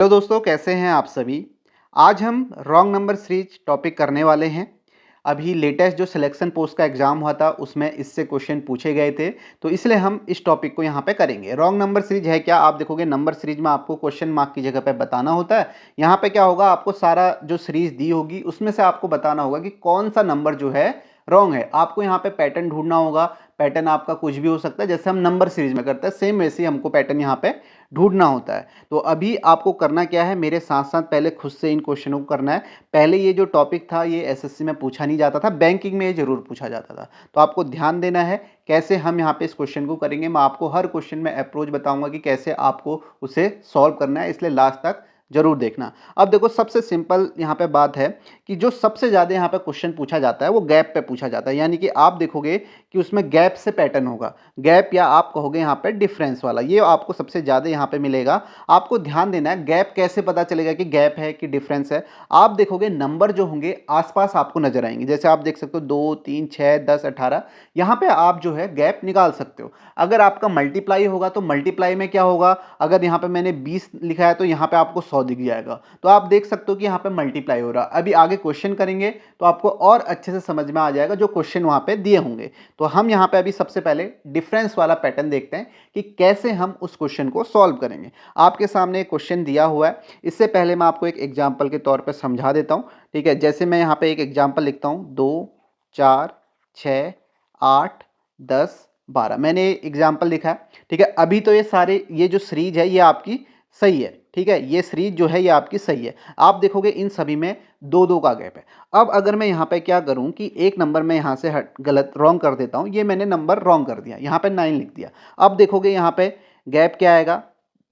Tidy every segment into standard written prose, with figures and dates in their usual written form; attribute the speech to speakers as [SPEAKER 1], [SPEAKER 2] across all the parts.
[SPEAKER 1] Hello दोस्तों, कैसे हैं आप सभी। आज हम रॉन्ग नंबर सीरीज टॉपिक करने वाले हैं। अभी लेटेस्ट जो सिलेक्शन पोस्ट का एग्ज़ाम हुआ था उसमें इससे क्वेश्चन पूछे गए थे, तो इसलिए हम इस टॉपिक को यहाँ पे करेंगे। रॉन्ग नंबर सीरीज है क्या, आप देखोगे नंबर सीरीज में आपको क्वेश्चन मार्क की जगह पे बताना होता है। यहाँ पे क्या होगा, आपको सारा जो सीरीज दी होगी उसमें से आपको बताना होगा कि कौन सा नंबर जो है रॉन्ग है। आपको यहाँ पे पैटर्न ढूंढना होगा। पैटर्न आपका कुछ भी हो सकता है, जैसे हम नंबर सीरीज में करते हैं सेम वैसे ही हमको पैटर्न यहाँ पे ढूंढना होता है। तो अभी आपको करना क्या है, मेरे साथ साथ पहले खुद से इन क्वेश्चनों को करना है। पहले ये जो टॉपिक था ये एसएससी में पूछा नहीं जाता था, बैंकिंग में ये जरूर पूछा जाता था। तो आपको ध्यान देना है कैसे हम यहाँ पे इस क्वेश्चन को करेंगे। मैं आपको हर क्वेश्चन में अप्रोच बताऊंगा कि कैसे आपको उसे सॉल्व करना है, इसलिए लास्ट तक जरूर देखना। अब देखो, सबसे सिंपल यहाँ पे बात है कि जो सबसे ज़्यादा यहाँ पे क्वेश्चन पूछा जाता है वो गैप पे पूछा जाता है। यानी कि आप देखोगे कि उसमें गैप से पैटर्न होगा, गैप या आप कहोगे यहाँ पे डिफरेंस वाला, ये आपको सबसे ज़्यादा यहाँ पे मिलेगा। आपको ध्यान देना है गैप कैसे पता चलेगा कि गैप है कि डिफरेंस है। आप देखोगे नंबर जो होंगे आसपास आपको नजर आएंगे, जैसे आप देख सकते हो 2, 3, 6, 10, 18। यहाँ पे आप जो है गैप निकाल सकते हो। अगर आपका मल्टीप्लाई होगा तो मल्टीप्लाई में क्या होगा, अगर यहाँ पे मैंने 20 लिखा है तो यहाँ पे आपको 100 दिख जाएगा। तो आप देख सकते हो कि यहाँ पे मल्टीप्लाई हो रहा है। अभी आगे क्वेश्चन करेंगे तो आपको और अच्छे से समझ में आ जाएगा जो क्वेश्चन वहाँ पे दिए होंगे। तो हम यहाँ पे अभी सबसे पहले डिफरेंस वाला पैटर्न देखते हैं कि कैसे हम उस क्वेश्चन को सॉल्व करेंगे। आपके सामने एक क्वेश्चन दिया हुआ है, इससे पहले मैं आपको एक एग्जाम्पल के तौर पर समझा देता हूँ। ठीक है, जैसे मैं यहाँ पे एक एग्जाम्पल लिखता हूँ, 2, 4, 6, 8, 10, 12, मैंने एग्जाम्पल लिखा है। ठीक है, अभी तो ये सारे ये जो सीरीज है ये आपकी सही है। ठीक है, ये सीरीज जो है ये आपकी सही है। आप देखोगे इन सभी में 2-2 का गैप है। अब अगर मैं यहाँ पे क्या करूँ कि एक नंबर मैं यहाँ से हट गलत रॉन्ग कर देता हूँ, ये मैंने नंबर रॉन्ग कर दिया, यहाँ पे 9 लिख दिया। अब देखोगे यहाँ पे गैप क्या आएगा,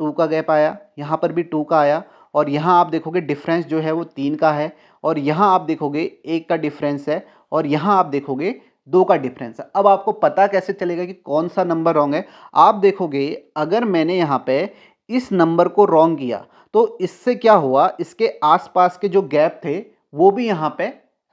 [SPEAKER 1] 2 का गैप आया, यहाँ पर भी 2 का आया, और यहाँ आप देखोगे डिफरेंस जो है वो 3 का है, और यहाँ आप देखोगे 1 का डिफरेंस है, और यहाँ आप देखोगे 2 का डिफरेंस है। अब आपको पता कैसे चलेगा कि कौन सा नंबर रॉन्ग है। आप देखोगे अगर मैंने यहाँ पे इस नंबर को रॉन्ग किया तो इससे क्या हुआ, इसके आसपास के जो गैप थे वो भी यहाँ पे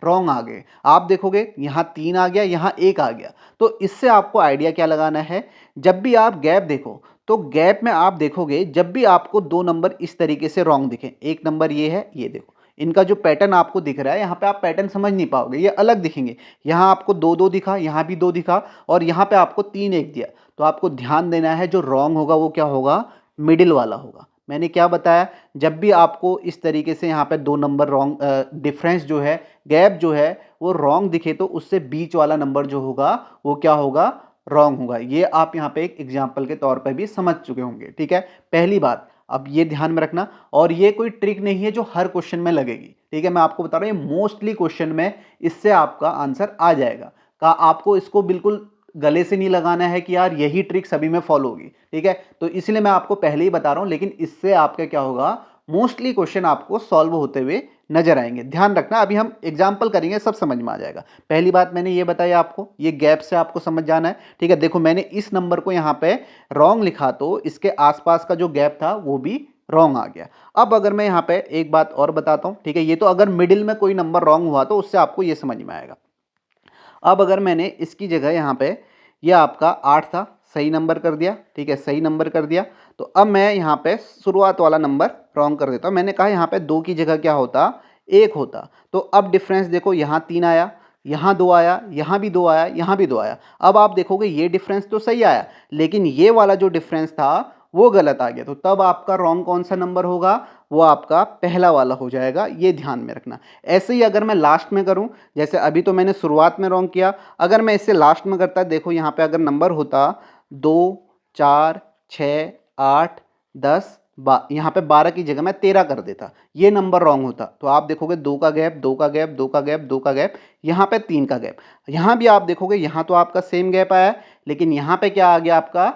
[SPEAKER 1] रॉन्ग आ गए। आप देखोगे यहाँ 3 आ गया, यहाँ 1 आ गया। तो इससे आपको आइडिया क्या लगाना है, जब भी आप गैप देखो तो गैप में आप देखोगे जब भी आपको 2 नंबर इस तरीके से रॉन्ग दिखे, एक नंबर ये है, ये देखो इनका जो पैटर्न आपको दिख रहा है, यहाँ पे आप पैटर्न समझ नहीं पाओगे, ये अलग दिखेंगे। यहाँ आपको 2-2 दिखा, यहाँ भी 2 दिखा, और यहाँ पे आपको 3-1 दिया। तो आपको ध्यान देना है जो रॉन्ग होगा वो क्या होगा, मिडिल वाला होगा। मैंने क्या बताया, जब भी आपको इस तरीके से यहाँ पे 2 नंबर रॉन्ग डिफरेंस जो है, गैप जो है वो रॉन्ग दिखे तो उससे बीच वाला नंबर जो होगा वो क्या होगा, रॉन्ग होगा। ये आप यहाँ पे एक एग्जाम्पल के तौर पर भी समझ चुके होंगे। ठीक है, पहली बात अब ये ध्यान में रखना, और ये कोई ट्रिक नहीं है जो हर क्वेश्चन में लगेगी। ठीक है, मैं आपको बता रहा हूँ ये मोस्टली क्वेश्चन में इससे आपका आंसर आ जाएगा। का आपको इसको बिल्कुल गले से नहीं लगाना है कि यार यही ट्रिक सभी में फॉलो होगी। ठीक है, तो इसलिए मैं आपको पहले ही बता रहा हूं, लेकिन इससे आपका क्या होगा, मोस्टली क्वेश्चन आपको सॉल्व होते हुए नजर आएंगे। ध्यान रखना, अभी हम एग्जाम्पल करेंगे सब समझ में आ जाएगा। पहली बात मैंने ये बताया आपको, ये गैप से आपको समझ जाना है। ठीक है, देखो मैंने इस नंबर को यहाँ पे रॉन्ग लिखा तो इसके आसपास का जो गैप था वो भी रॉन्ग आ गया। अब अगर मैं यहाँ पे एक बात और बताता हूँ, ठीक है, ये तो अगर मिडिल में कोई नंबर रॉन्ग हुआ तो उससे आपको ये समझ में आएगा। अब अगर मैंने इसकी जगह यहाँ पे ये आपका 8 था, सही नंबर कर दिया। ठीक है, सही नंबर कर दिया। तो अब मैं यहाँ पे शुरुआत वाला नंबर रॉन्ग कर देता हूँ। मैंने कहा यहाँ पे 2 की जगह क्या होता, 1 होता। तो अब डिफरेंस देखो, यहाँ 3 आया, यहाँ 2 आया, यहाँ भी 2 आया, यहाँ भी 2 आया। अब आप देखोगे ये डिफरेंस तो सही आया, लेकिन ये वाला जो डिफरेंस था वो गलत आ गया। तो तब आपका रॉन्ग कौन सा नंबर होगा, वो आपका पहला वाला हो जाएगा। ये ध्यान में रखना। ऐसे ही अगर मैं लास्ट में करूं, जैसे अभी तो मैंने शुरुआत में रॉन्ग किया, अगर मैं इससे लास्ट में करता, देखो यहाँ पे अगर नंबर होता 2, 4, 6, 8, 10, यहाँ पे 12 की जगह मैं 13 कर देता, ये नंबर रॉन्ग होता। तो आप देखोगे 2 का गैप, 2 का गैप, 2 का गैप, 2 का गैप, यहाँ पे 3 का गैप। यहाँ भी आप देखोगे यहाँ तो आपका सेम गैप आया है, लेकिन यहाँ पे क्या आ गया, आपका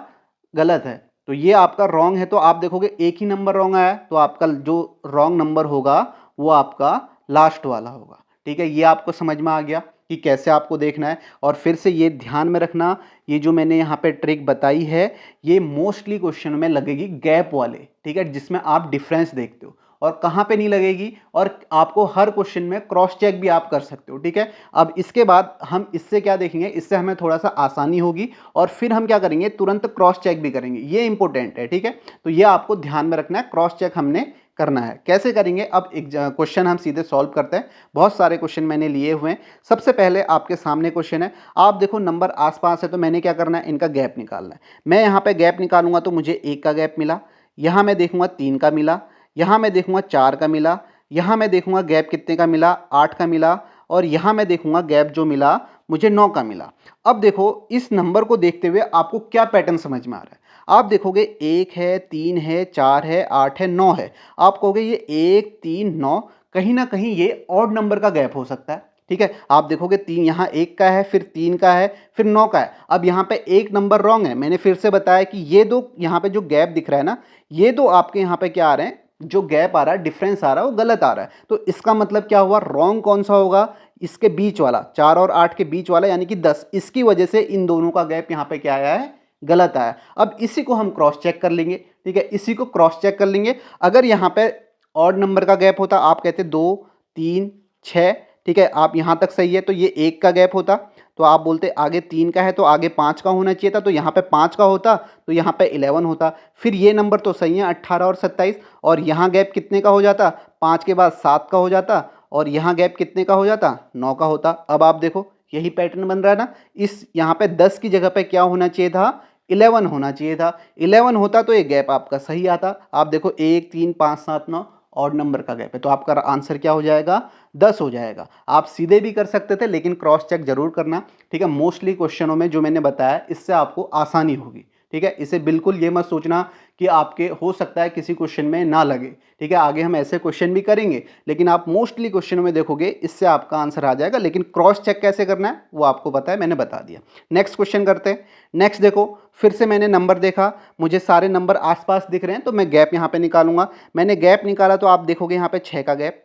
[SPEAKER 1] गलत है। तो ये आपका रॉन्ग है। तो आप देखोगे एक ही नंबर रॉन्ग आया, तो आपका जो रॉन्ग नंबर होगा वो आपका लास्ट वाला होगा। ठीक है, ये आपको समझ में आ गया कि कैसे आपको देखना है। और फिर से ये ध्यान में रखना, ये जो मैंने यहाँ पे ट्रिक बताई है ये मोस्टली क्वेश्चन में लगेगी गैप वाले। ठीक है, जिसमें आप डिफरेंस देखते हो, और कहाँ पे नहीं लगेगी, और आपको हर क्वेश्चन में क्रॉस चेक भी आप कर सकते हो। ठीक है, अब इसके बाद हम इससे क्या देखेंगे, इससे हमें थोड़ा सा आसानी होगी, और फिर हम क्या करेंगे, तुरंत क्रॉस चेक भी करेंगे। ये इंपॉर्टेंट है। ठीक है, तो ये आपको ध्यान में रखना है, क्रॉस चेक हमने करना है। कैसे करेंगे, अब एक क्वेश्चन हम सीधे सॉल्व करते हैं। बहुत सारे क्वेश्चन मैंने लिए हुए हैं। सबसे पहले आपके सामने क्वेश्चन है, आप देखो नंबर आसपास है तो मैंने क्या करना है, इनका गैप निकालना है। मैं यहाँ पे गैप निकालूंगा तो मुझे 1 का गैप मिला, यहाँ मैं देखूंगा 3 का मिला, यहाँ मैं देखूंगा 4 का मिला, यहाँ मैं देखूंगा गैप कितने का मिला, 8 का मिला, और यहाँ मैं देखूंगा गैप जो मिला मुझे 9 का मिला। अब देखो इस नंबर को देखते हुए आपको क्या पैटर्न समझ में आ रहा है। आप देखोगे 1 है, 3 है, 4 है, 8 है, 9 है। आप कहोगे ये 1 3 9, कहीं ना कहीं ये ऑड नंबर का गैप हो सकता है। ठीक है, आप देखोगे 3 यहाँ 1 का है, फिर 3 का है, फिर 9 का है। अब यहाँ पे एक नंबर रॉन्ग है। मैंने फिर से बताया कि ये दो यहाँ पे जो गैप दिख रहा है ना, ये दो आपके यहाँ पे क्या आ रहे हैं, जो गैप आ रहा है, डिफरेंस आ रहा है, वो गलत आ रहा है। तो इसका मतलब क्या हुआ, रॉन्ग कौन सा होगा, इसके बीच वाला, 4 और 8 के बीच वाला, यानी कि 10। इसकी वजह से इन दोनों का गैप यहाँ पे क्या आया है, गलत आया। अब इसी को हम क्रॉस चेक कर लेंगे। ठीक है, इसी को क्रॉस चेक कर लेंगे। अगर यहाँ पे ऑड नंबर का गैप होता, आप कहते 2 3 6, ठीक है, आप यहाँ तक सही है, तो ये 1 का गैप होता, तो आप बोलते आगे 3 का है तो आगे 5 का होना चाहिए था, तो यहाँ पे 5 का होता तो यहाँ पे 11 होता। फिर ये नंबर तो सही है 18 और 27, और यहाँ गैप कितने का हो जाता, 5 के बाद 7 का हो जाता, और यहाँ गैप कितने का हो जाता, 9 का होता। अब आप देखो यही पैटर्न बन रहा है ना, इस यहाँ पे 10 की जगह पे क्या होना चाहिए था, 11 होना चाहिए था। 11 होता तो ये गैप आपका सही आता। आप देखो 1 3 5 7 9 ऑड नंबर का गैप है, तो आपका आंसर क्या हो जाएगा, 10 हो जाएगा। आप सीधे भी कर सकते थे, लेकिन क्रॉस चेक जरूर करना। ठीक है, मोस्टली क्वेश्चनों में जो मैंने बताया इससे आपको आसानी होगी। ठीक है, इसे बिल्कुल ये मत सोचना कि आपके हो सकता है किसी क्वेश्चन में ना लगे। ठीक है, आगे हम ऐसे क्वेश्चन भी करेंगे, लेकिन आप मोस्टली क्वेश्चनों में देखोगे इससे आपका आंसर आ जाएगा। लेकिन क्रॉस चेक कैसे करना है वो आपको पता है, मैंने बता दिया। नेक्स्ट क्वेश्चन करते हैं। नेक्स्ट देखो, फिर से मैंने नंबर देखा, मुझे सारे नंबर आसपास दिख रहे हैं, तो मैं गैप यहाँ पे निकालूंगा। मैंने गैप निकाला तो आप देखोगे यहाँ पे 6 का गैप,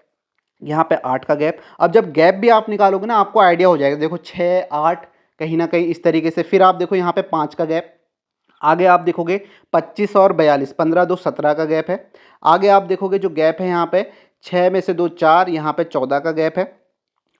[SPEAKER 1] यहाँ पे 8 का गैप। अब जब गैप भी आप निकालोगे ना, आपको आइडिया हो जाएगा। देखो 6 8 कहीं ना कहीं इस तरीके से। फिर आप देखो यहाँ पे 5 का गैप, आगे आप देखोगे 25 और 42, 15 2 17 का गैप है। आगे आप देखोगे जो गैप है यहाँ पे 6 में से 2 4, यहाँ पे 14 का गैप है।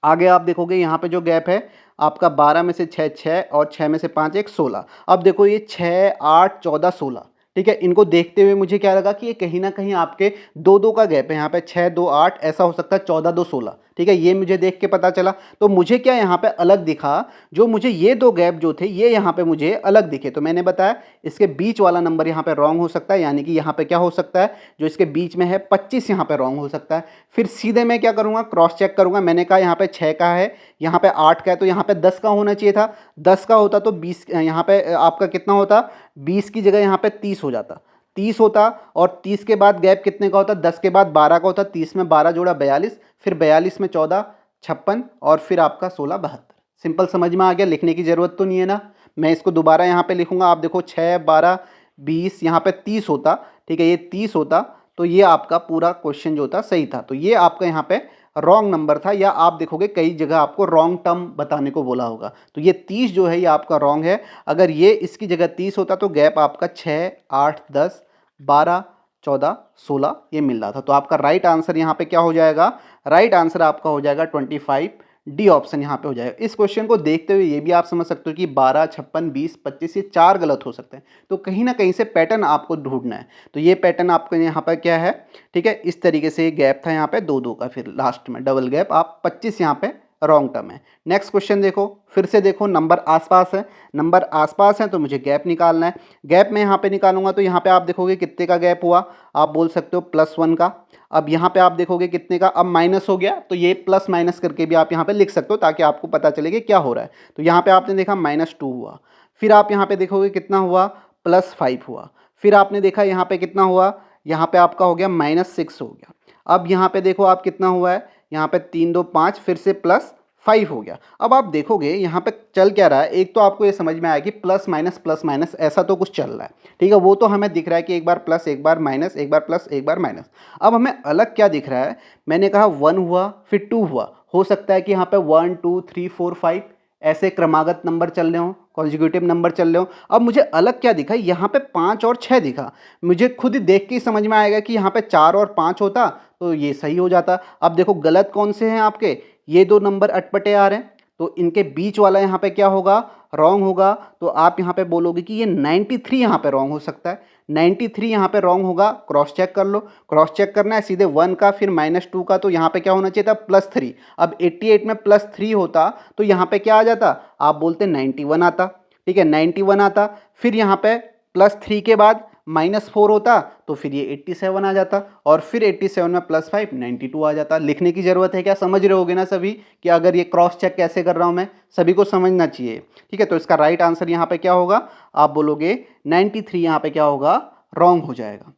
[SPEAKER 1] आगे आप देखोगे यहाँ पे जो गैप है आपका 12 में से 6 6, और 6 में से 5 1 16। अब देखो ये 6 8 14 16, ठीक है, इनको देखते हुए मुझे क्या लगा कि ये कहीं ना कहीं आपके 2 2 का गैप है। यहाँ पे 6 2 8, ऐसा हो सकता है 14 2 16। ठीक है, ये मुझे देख के पता चला। तो मुझे क्या यहाँ पे अलग दिखा, जो मुझे ये 2 गैप जो थे ये यहाँ पे मुझे अलग दिखे, तो मैंने बताया इसके बीच वाला नंबर यहाँ पे रॉन्ग हो सकता है। यानी कि यहाँ पे क्या हो सकता है, जो इसके बीच में है 25, यहाँ पे रॉन्ग हो सकता है। फिर सीधे मैं क्या करूँगा, क्रॉस चेक करूँगा। मैंने कहा यहाँ पे 6 का है, यहाँ पे 8 का है, तो यहाँ पे 10 का होना चाहिए था। 10 का होता तो 20, यहाँ पे आपका कितना होता, 20 की जगह यहाँ पे 30 हो जाता, 30 होता। और 30 के बाद गैप कितने का होता, 10 के बाद 12 का होता। 30 में 12 जोड़ा 42, फिर 42 में 14 56, और फिर आपका 16 72। सिंपल समझ में आ गया, लिखने की ज़रूरत तो नहीं है ना। मैं इसको दोबारा यहाँ पे लिखूँगा। आप देखो 6 12 20, यहाँ पे 30 होता। ठीक है, ये 30 होता, तो ये आपका पूरा क्वेश्चन जो था सही था। तो ये आपका यहाँ पे रॉन्ग नंबर था, या आप देखोगे कई जगह आपको रॉन्ग टर्म बताने को बोला होगा। तो ये 30 जो है ये आपका रॉन्ग है। अगर ये इसकी जगह 30 होता तो गैप आपका 6 8 10 12 14 16 ये मिल रहा था। तो आपका राइट आंसर यहाँ पे क्या हो जाएगा, राइट आंसर आपका हो जाएगा 25, डी ऑप्शन यहाँ पे हो जाएगा। इस क्वेश्चन को देखते हुए ये भी आप समझ सकते हो कि 12 56 20 25 ये 4 गलत हो सकते हैं। तो कहीं ना कहीं से पैटर्न आपको ढूंढना है। तो ये पैटर्न आपको यहाँ पर क्या है, ठीक है, इस तरीके से गैप था यहाँ पे 2 2 का, फिर लास्ट में डबल गैप। आप 25 यहाँ पे रॉन्ग टर्म है। नेक्स्ट क्वेश्चन देखो, फिर से देखो नंबर आसपास है, नंबर आसपास है तो मुझे गैप निकालना है। गैप मैं यहाँ पे निकालूंगा तो यहाँ पे आप देखोगे कितने का गैप हुआ, आप बोल सकते हो +1 का। अब यहाँ पे आप देखोगे कितने का, अब माइनस हो गया, तो ये प्लस माइनस करके भी आप यहाँ पे लिख सकते हो, ताकि आपको पता चले कि क्या हो रहा है। तो यहाँ पे आपने देखा -2 हुआ। फिर आप यहाँ पे देखोगे कितना हुआ, +5 हुआ। फिर आपने देखा यहाँ पे कितना हुआ, यहाँ पे आपका हो गया -6 हो गया। अब यहाँ पे देखो आप कितना हुआ है, यहाँ पे 3 2 5, फिर से +5 हो गया। अब आप देखोगे यहाँ पे चल क्या रहा है, एक तो आपको ये समझ में आया कि प्लस माइनस ऐसा तो कुछ चल रहा है। ठीक है, वो तो हमें दिख रहा है कि एक बार प्लस एक बार माइनस, एक बार प्लस एक बार माइनस। अब हमें अलग क्या दिख रहा है, मैंने कहा 1 हुआ फिर 2 हुआ। हो सकता है कि यहाँ पे 1 2 3 4 5 ऐसे क्रमागत नंबर चल रहे हों, कॉन्जिक्यूटिव नंबर चल रहे हों। अब मुझे अलग क्या दिखा, यहाँ पे 5 और 6 दिखा। मुझे खुद ही देख के ही समझ में आएगा कि यहाँ पे 4 और 5 होता तो ये सही हो जाता। अब देखो गलत कौन से हैं आपके, ये 2 नंबर अटपटे आ रहे हैं, तो इनके बीच वाला यहाँ पे क्या होगा, रॉन्ग होगा। तो आप यहाँ पे बोलोगे कि ये 93 यहाँ पे रॉन्ग हो सकता है। 93 यहाँ पे रॉन्ग होगा, क्रॉस चेक कर लो। क्रॉस चेक करना है सीधे 1 का फिर -2 का, तो यहाँ पे क्या होना चाहिए था +3। अब 88 में +3 होता तो यहाँ पे क्या आ जाता, आप बोलते 91 आता। ठीक है, 91 आता, फिर यहाँ पे +3 के बाद -4 होता तो फिर ये 87 आ जाता, और फिर 87 में +5 92 आ जाता। लिखने की ज़रूरत है क्या, समझ रहे होगे ना सभी कि अगर ये क्रॉस चेक कैसे कर रहा हूँ मैं, सभी को समझना चाहिए। ठीक है, तो इसका राइट आंसर यहाँ पे क्या होगा, आप बोलोगे 93 यहाँ पे क्या होगा, रॉन्ग हो जाएगा,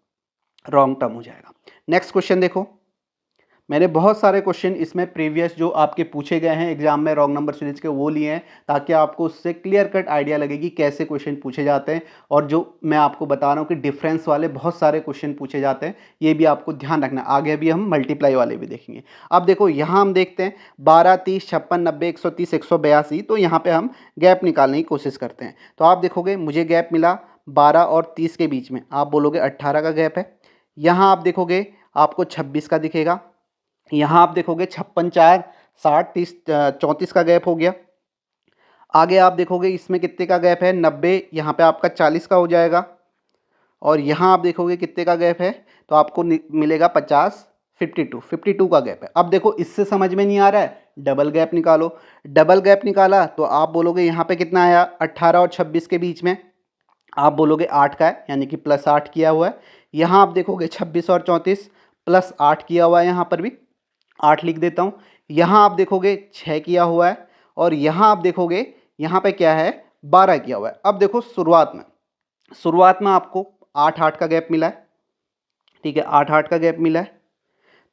[SPEAKER 1] रॉन्ग टर्म हो जाएगा। नेक्स्ट क्वेश्चन देखो, मैंने बहुत सारे क्वेश्चन इसमें प्रीवियस जो आपके पूछे गए हैं एग्जाम में रॉन्ग नंबर सीरीज के वो लिए हैं, ताकि आपको उससे क्लियर कट आइडिया लगे कि कैसे क्वेश्चन पूछे जाते हैं। और जो मैं आपको बता रहा हूँ कि डिफरेंस वाले बहुत सारे क्वेश्चन पूछे जाते हैं, ये भी आपको ध्यान रखना। आगे भी हम मल्टीप्लाई वाले भी देखेंगे। अब देखो यहाँ हम देखते हैं 12, 30, 56, 90, 130, 182, तो यहाँ पर हम गैप निकालने की कोशिश करते हैं। तो आप देखोगे मुझे गैप मिला 12 और 30 के बीच में, आप बोलोगे 18 का गैप है। यहाँ आप देखोगे आपको 26 का दिखेगा। यहाँ आप देखोगे 56, 4, 60, 30, 34 का गैप हो गया। आगे आप देखोगे इसमें कितने का गैप है, 90, यहाँ पे आपका 40 का हो जाएगा। और यहाँ आप देखोगे कितने का गैप है, तो आपको मिलेगा 50, 52 का गैप है। अब देखो इससे समझ में नहीं आ रहा है, डबल गैप निकालो। डबल गैप निकाला तो आप बोलोगे यहाँ पे कितना आया, 18 और 26 के बीच में, आप बोलोगे 8 का है, यानी कि +8 किया हुआ है। यहाँ आप देखोगे 26 और 34 +8 किया हुआ है, यहाँ पर भी 8 लिख देता हूँ। यहाँ आप देखोगे 6 किया हुआ है, और यहाँ आप देखोगे यहाँ पे क्या है, 12 किया हुआ है। अब देखो शुरुआत में आपको 8-8 का गैप मिला है। ठीक है, 8-8 का गैप मिला है,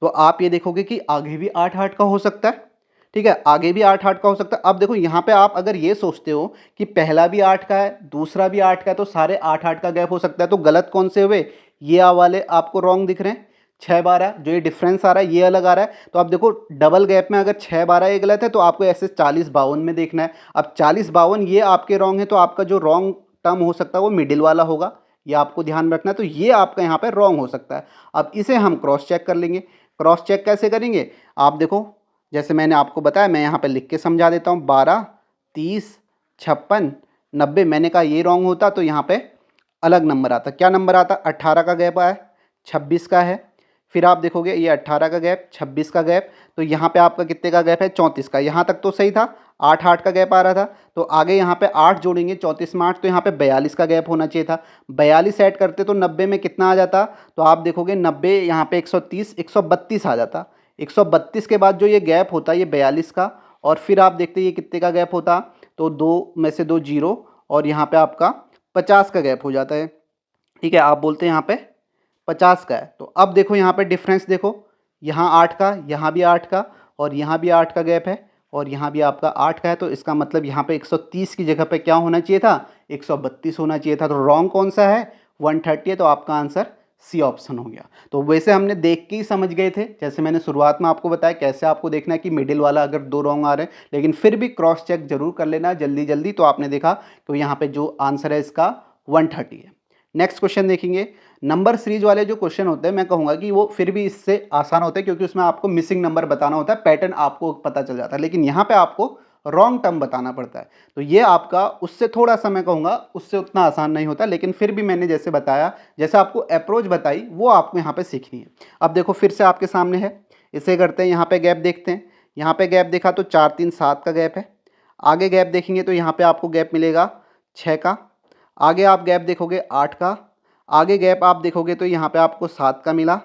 [SPEAKER 1] तो आप ये देखोगे कि आगे भी 8-8 का हो सकता है। ठीक है, आगे भी 8-8 का हो सकता है। अब देखो यहाँ पे आप अगर ये सोचते हो कि पहला भी 8 का है, दूसरा भी 8 का है, तो सारे 8-8 का गैप हो सकता है, तो गलत कौन से हुए, ये वाले आपको रॉन्ग दिख रहे हैं। 6-12 जो ये डिफरेंस आ रहा है ये अलग आ रहा है। तो आप देखो डबल गैप में अगर 6-12 ये गलत है, तो आपको ऐसे 40-52 में देखना है। अब 40-52 ये आपके रॉन्ग है, तो आपका जो रॉन्ग टर्म हो सकता है वो मिडिल वाला होगा, ये आपको ध्यान रखना है। तो ये आपका यहाँ पे रॉन्ग हो सकता है। अब इसे हम क्रॉस चेक कर लेंगे। क्रॉस चेक कैसे करेंगे, आप देखो जैसे मैंने आपको बताया, मैं यहाँ पे लिख के समझा देता हूँ। 12, 30, 56, 90, मैंने कहा ये रॉन्ग होता तो यहाँ पे अलग नंबर आता। क्या नंबर आता, 18 का गैप आया, 26 का है। फिर आप देखोगे ये 18 का गैप, 26 का गैप, तो यहाँ पे आपका कितने का गैप है, 34 का। यहाँ तक तो सही था, 8-8 का गैप आ रहा था। तो आगे यहाँ पे 8 जोड़ेंगे, 34 में 8, तो यहाँ पे 42 का गैप होना चाहिए था। 42 ऐड करते तो 90 में कितना आ जाता, तो आप देखोगे 90 यहाँ पे 130, 132 आ जाता। 132 के बाद जो ये गैप होता ये 42 का, और फिर आप देखते ये कितने का गैप होता, तो 2 में से 2 जीरो, और यहाँ पे आपका 50 का गैप हो जाता है। ठीक है, आप बोलते हैं यहाँ पे 50 का है। तो अब देखो यहाँ पे डिफरेंस देखो, यहाँ 8 का, यहाँ भी 8 का, और यहाँ भी 8 का गैप है, और यहाँ भी आपका 8 का है। तो इसका मतलब यहाँ पे 130 की जगह पे क्या होना चाहिए था, 132 होना चाहिए था। तो रॉन्ग कौन सा है, 130 है। तो आपका आंसर सी ऑप्शन हो गया। तो वैसे हमने देख के ही समझ गए थे, जैसे मैंने शुरुआत में आपको बताया कैसे आपको देखना है कि मिडिल वाला अगर 2 रॉन्ग आ रहे हैं, लेकिन फिर भी क्रॉस चेक जरूर कर लेना जल्दी जल्दी। तो आपने देखा तो यहाँ पे जो आंसर है इसका 130 है। नेक्स्ट क्वेश्चन देखेंगे। नंबर सीरीज वाले जो क्वेश्चन होते हैं मैं कहूँगा कि वो फिर भी इससे आसान होते हैं, क्योंकि उसमें आपको मिसिंग नंबर बताना होता है, पैटर्न आपको पता चल जाता है। लेकिन यहाँ पे आपको रॉन्ग टर्म बताना पड़ता है, तो ये आपका उससे थोड़ा सा मैं कहूँगा उससे उतना आसान नहीं होता। लेकिन फिर भी मैंने जैसे बताया, जैसे आपको अप्रोच बताई, वो आपको यहाँ पे सीखनी है। अब देखो फिर से आपके सामने है, इसे करते हैं। यहाँ पे गैप देखते हैं, यहाँ पे गैप देखा तो 4, 3, 7 का गैप है। आगे गैप देखेंगे तो यहाँ पे आपको गैप मिलेगा 6 का। आगे आप गैप देखोगे 8 का। आगे गैप आप देखोगे तो यहाँ पे आपको 7 का मिला।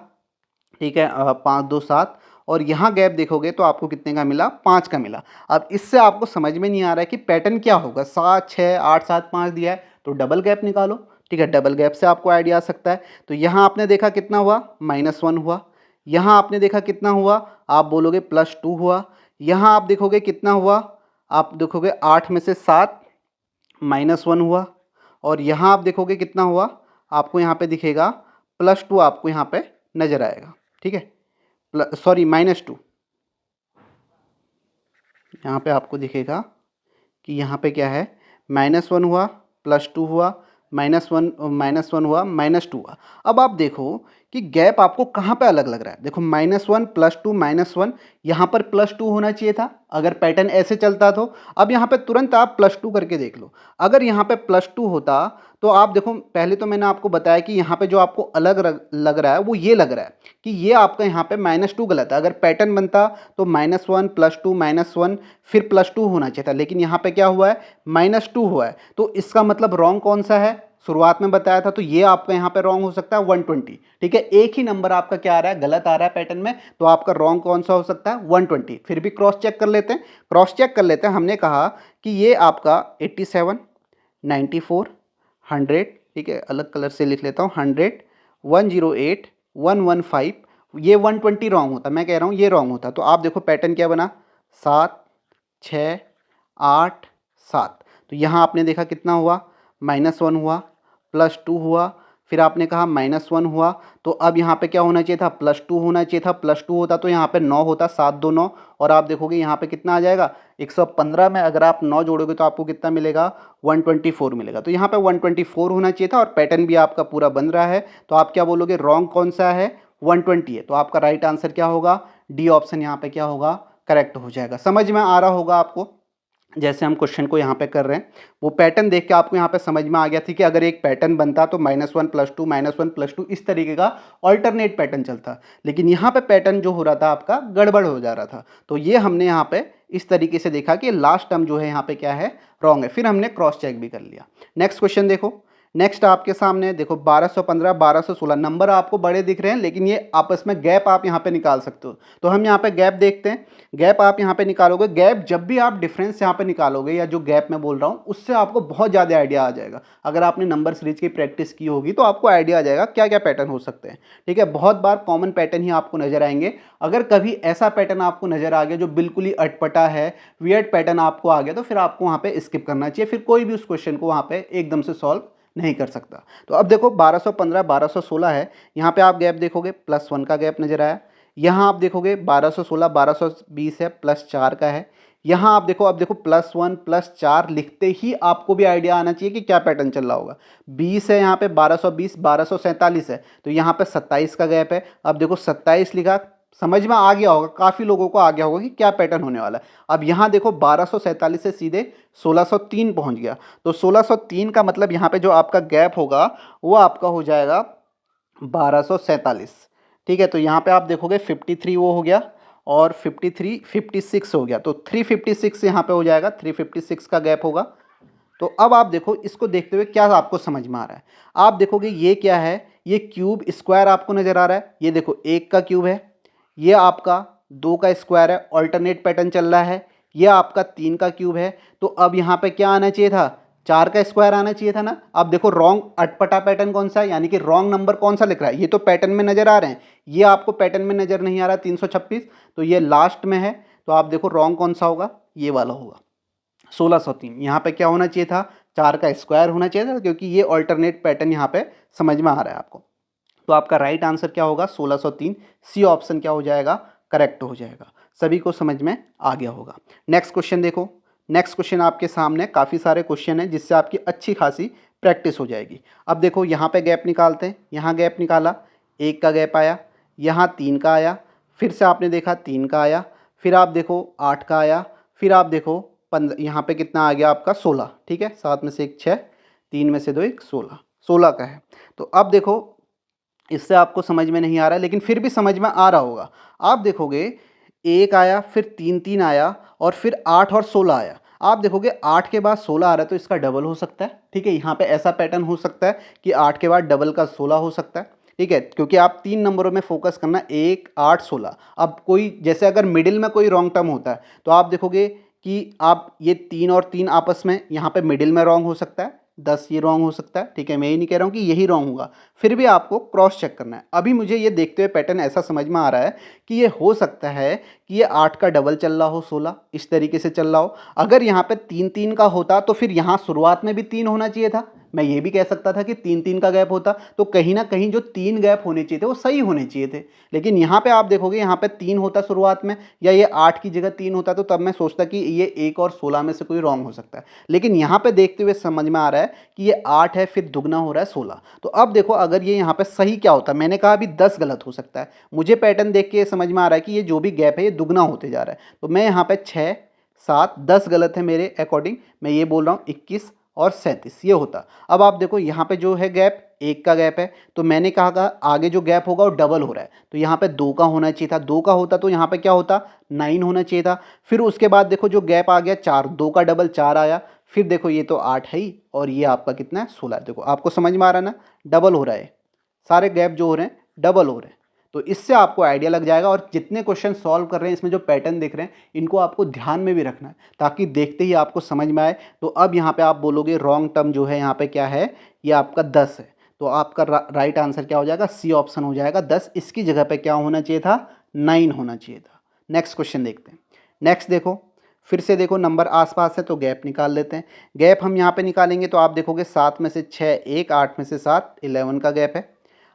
[SPEAKER 1] ठीक है, 5, 2, 7। और यहाँ गैप देखोगे तो आपको कितने का मिला, 5 का मिला। अब इससे आपको समझ में नहीं आ रहा है कि पैटर्न क्या होगा। 7, 6, 8, 7, 5 दिया है, तो डबल गैप निकालो। ठीक है, डबल गैप से आपको आइडिया आ सकता है। तो यहाँ आपने देखा कितना हुआ, -1 हुआ। यहाँ आपने देखा कितना हुआ, आप बोलोगे +2 हुआ। यहाँ आप देखोगे कितना हुआ, आप देखोगे 8 में से 7 -1 हुआ। और यहाँ आप देखोगे कितना हुआ, आपको यहाँ पे दिखेगा +2, आपको यहाँ पे नजर आएगा। ठीक है, सॉरी -2, यहाँ पे आपको दिखेगा कि यहाँ पे क्या है, -1 हुआ, +2 हुआ, -1 हुआ, -2 हुआ। अब आप देखो कि गैप आपको कहाँ पे अलग लग रहा है। देखो -1 +2 -1, यहाँ पर +2 होना चाहिए था अगर पैटर्न ऐसे चलता तो। अब यहाँ पे तुरंत आप +2 करके देख लो। अगर यहाँ पे +2 होता तो आप देखो, पहले तो मैंने आपको बताया कि यहाँ पे जो आपको अलग लग रहा है वो ये लग रहा है कि ये आपका यहाँ पे -2 गलत है। अगर पैटर्न बनता तो -1 +2 -1 फिर +2 होना चाहिए था, लेकिन यहाँ पे क्या हुआ है, -2 हुआ है। तो इसका मतलब रॉन्ग कौन सा है, शुरुआत में बताया था, तो ये आपका यहाँ पे रॉन्ग हो सकता है 120। ठीक है, एक ही नंबर आपका क्या आ रहा है, गलत आ रहा है पैटर्न में, तो आपका रॉन्ग कौन सा हो सकता है, 120। फिर भी क्रॉस चेक कर लेते हैं, क्रॉस चेक कर लेते हैं। हमने कहा कि ये आपका 87 94 100, ठीक है, अलग कलर से लिख लेता हूँ, 100 108 115, ये 120 रॉन्ग होता, मैं कह रहा हूँ ये रॉन्ग होता। तो आप देखो पैटर्न क्या बना, 7 6 8 7। तो यहाँ आपने देखा कितना हुआ, -1 हुआ, +2 हुआ, फिर आपने कहा -1 हुआ। तो अब यहाँ पे क्या होना चाहिए था, +2 होना चाहिए था। +2 होता तो यहाँ पे 9 होता, 7 2 9, और आप देखोगे यहाँ पे कितना आ जाएगा, 115 में अगर आप 9 जोड़ोगे तो आपको कितना मिलेगा, 124 मिलेगा। तो यहाँ पे 124 होना चाहिए था, और पैटर्न भी आपका पूरा बन रहा है। तो आप क्या बोलोगे, रॉन्ग कौन सा है, 120 है। तो आपका राइट आंसर क्या होगा, डी ऑप्शन यहाँ पे क्या होगा, करेक्ट हो जाएगा। समझ में आ रहा होगा आपको, जैसे हम क्वेश्चन को यहाँ पे कर रहे हैं, वो पैटर्न देख के आपको यहाँ पे समझ में आ गया थी कि अगर एक पैटर्न बनता तो -1 +2 -1 +2 इस तरीके का ऑल्टरनेट पैटर्न चलता, लेकिन यहाँ पे पैटर्न जो हो रहा था आपका गड़बड़ हो जा रहा था। तो ये हमने यहाँ पे इस तरीके से देखा कि लास्ट टर्म जो है यहाँ पे क्या है, रॉन्ग है। फिर हमने क्रॉस चेक भी कर लिया। नेक्स्ट क्वेश्चन देखो, नेक्स्ट आपके सामने देखो 1215 1216 नंबर आपको बड़े दिख रहे हैं, लेकिन ये आपस में गैप आप यहाँ पे निकाल सकते हो। तो हम यहाँ पे गैप देखते हैं, गैप आप यहाँ पे निकालोगे। गैप जब भी आप डिफरेंस यहाँ पे निकालोगे, या जो गैप मैं बोल रहा हूँ, उससे आपको बहुत ज़्यादा आइडिया आ जाएगा। अगर आपने नंबर सीरीज की प्रैक्टिस की होगी तो आपको आइडिया आ जाएगा क्या क्या पैटर्न हो सकते हैं। ठीक है, बहुत बार कॉमन पैटर्न ही आपको नजर आएंगे। अगर कभी ऐसा पैटर्न आपको नजर आ गया जो बिल्कुल ही अटपटा है, वियर्ड पैटर्न आपको आ गया, तो फिर आपको वहाँ पे स्किप करना चाहिए, फिर कोई भी उस क्वेश्चन को वहाँ पे एकदम से सॉल्व नहीं कर सकता। तो अब देखो 1215 1216 है, यहाँ पे आप गैप देखोगे, +1 का गैप नजर आया। यहाँ आप देखोगे 1216 1220 है, +4 का है। यहाँ आप देखो, अब देखो +1 +4 लिखते ही आपको भी आइडिया आना चाहिए कि क्या पैटर्न चल रहा होगा। 20 है, यहाँ पे 1220 1247 है, तो यहाँ पे 27 का गैप है। अब देखो 27 लिखा, समझ में आ गया होगा, काफ़ी लोगों को आ गया होगा कि क्या पैटर्न होने वाला है। अब यहाँ देखो 1247 से सीधे 1603 पहुँच गया, तो 1603 का मतलब यहाँ पे जो आपका गैप होगा वो आपका हो जाएगा 1247। ठीक है, तो यहाँ पे आप देखोगे 53 वो हो गया, और 53 56 हो गया, तो 356 यहाँ पे हो जाएगा, 356 का गैप होगा। तो अब आप देखो, इसको देखते हुए क्या आपको समझ में आ रहा है। आप देखोगे ये क्या है, ये क्यूब स्क्वायर आपको नज़र आ रहा है। ये देखो 1 का क्यूब है, ये आपका 2 का स्क्वायर है, ऑल्टरनेट पैटर्न चल रहा है। ये आपका 3 का क्यूब है। तो अब यहाँ पे क्या आना चाहिए था, 4 का स्क्वायर आना चाहिए था ना। अब देखो रॉन्ग अटपटा पैटर्न कौन सा है, यानी कि रॉन्ग नंबर कौन सा लिख रहा है, ये तो पैटर्न में नजर आ रहे हैं, ये आपको पैटर्न में नजर नहीं आ रहा 326, तो ये लास्ट में है। तो आप देखो रॉन्ग कौन सा होगा, ये वाला होगा 1603। यहाँ पे क्या होना चाहिए था, 4 का स्क्वायर होना चाहिए था, क्योंकि ये ऑल्टरनेट पैटर्न यहाँ पे समझ में आ रहा है आपको। तो आपका राइट आंसर क्या होगा, 1603, सी ऑप्शन क्या हो जाएगा, करेक्ट हो जाएगा। सभी को समझ में आ गया होगा। नेक्स्ट क्वेश्चन देखो, नेक्स्ट क्वेश्चन आपके सामने काफ़ी सारे क्वेश्चन हैं जिससे आपकी अच्छी खासी प्रैक्टिस हो जाएगी। अब देखो यहाँ पे गैप निकालते हैं, यहाँ गैप निकाला, 1 का गैप आया, यहाँ 3 का आया, फिर से आपने देखा 3 का आया, फिर आप देखो 8 का आया, फिर आप देखो 15, यहाँ पे कितना आ गया आपका 16। ठीक है, 7 में से 1 6, 3 में से 2 1 16, 16 का है। तो अब देखो इससे आपको समझ में नहीं आ रहा है, लेकिन फिर भी समझ में आ रहा होगा। आप देखोगे 1 आया, फिर 3 3 आया, और फिर 8 और 16 आया। आप देखोगे 8 के बाद 16 आ रहा है, तो इसका डबल हो सकता है। ठीक है, यहाँ पे ऐसा पैटर्न हो सकता है कि 8 के बाद डबल का 16 हो सकता है। ठीक है, क्योंकि आप 3 नंबरों में फोकस करना, 1 8 16। अब कोई जैसे अगर मिडिल में कोई रॉन्ग टर्म होता है, तो आप देखोगे कि आप ये 3 और 3 आपस में यहाँ पे मिडिल में रॉन्ग हो सकता है, 10 ये रॉन्ग हो सकता है। ठीक है, मैं ये नहीं कह रहा हूँ कि यही रॉन्ग होगा, फिर भी आपको क्रॉस चेक करना है। अभी मुझे ये देखते हुए पैटर्न ऐसा समझ में आ रहा है कि ये हो सकता है कि ये 8 का डबल चल रहा हो, 16 इस तरीके से चल रहा हो। अगर यहाँ पे 3 3 का होता तो फिर यहाँ शुरुआत में भी 3 होना चाहिए था, मैं ये भी कह सकता था कि 3-3 का गैप होता, तो कहीं ना कहीं जो 3 गैप होने चाहिए थे वो सही होने चाहिए थे। लेकिन यहाँ पे आप देखोगे यहाँ पे 3 होता शुरुआत में, या ये 8 की जगह 3 होता, तो तब मैं सोचता कि ये 1 और 16 में से कोई रॉन्ग हो सकता है। लेकिन यहाँ पे देखते हुए समझ में आ रहा है कि ये 8 है, फिर दुगना हो रहा है 16। तो अब देखो अगर ये यहाँ पे सही क्या होता, मैंने कहा अभी 10 गलत हो सकता है, मुझे पैटर्न देख के समझ में आ रहा है कि ये जो भी गैप है ये दुगना होते जा रहा है। तो मैं यहाँ पे 6, 7, 10 गलत है मेरे अकॉर्डिंग, मैं ये बोल रहा हूँ 21 और 37 ये होता। अब आप देखो यहाँ पे जो है गैप 1 का गैप है, तो मैंने कहा आगे जो गैप होगा वो डबल हो रहा है, तो यहाँ पे 2 का होना चाहिए था। 2 का होता तो यहाँ पे क्या होता, 9 होना चाहिए था। फिर उसके बाद देखो जो गैप आ गया 4, 2 का डबल 4 आया। फिर देखो ये तो 8 है ही, और ये आपका कितना है 16 है। देखो आपको समझ में आ रहा है ना, डबल हो रहा है, सारे गैप जो हो रहे हैं डबल हो रहे हैं। तो इससे आपको आइडिया लग जाएगा, और जितने क्वेश्चन सॉल्व कर रहे हैं इसमें जो पैटर्न दिख रहे हैं इनको आपको ध्यान में भी रखना है, ताकि देखते ही आपको समझ में आए। तो अब यहाँ पे आप बोलोगे रॉन्ग टर्म जो है यहाँ पे क्या है, ये आपका 10 है। तो आपका राइट आंसर क्या हो जाएगा, सी ऑप्शन हो जाएगा 10। इसकी जगह पे क्या होना चाहिए था, 9 होना चाहिए था। नेक्स्ट क्वेश्चन देखते हैं। नेक्स्ट देखो, फिर से देखो नंबर आसपास है तो गैप निकाल लेते हैं। गैप हम यहाँ पे निकालेंगे तो आप देखोगे 7 में से 6 1, 8 में से 7 11 का गैप है।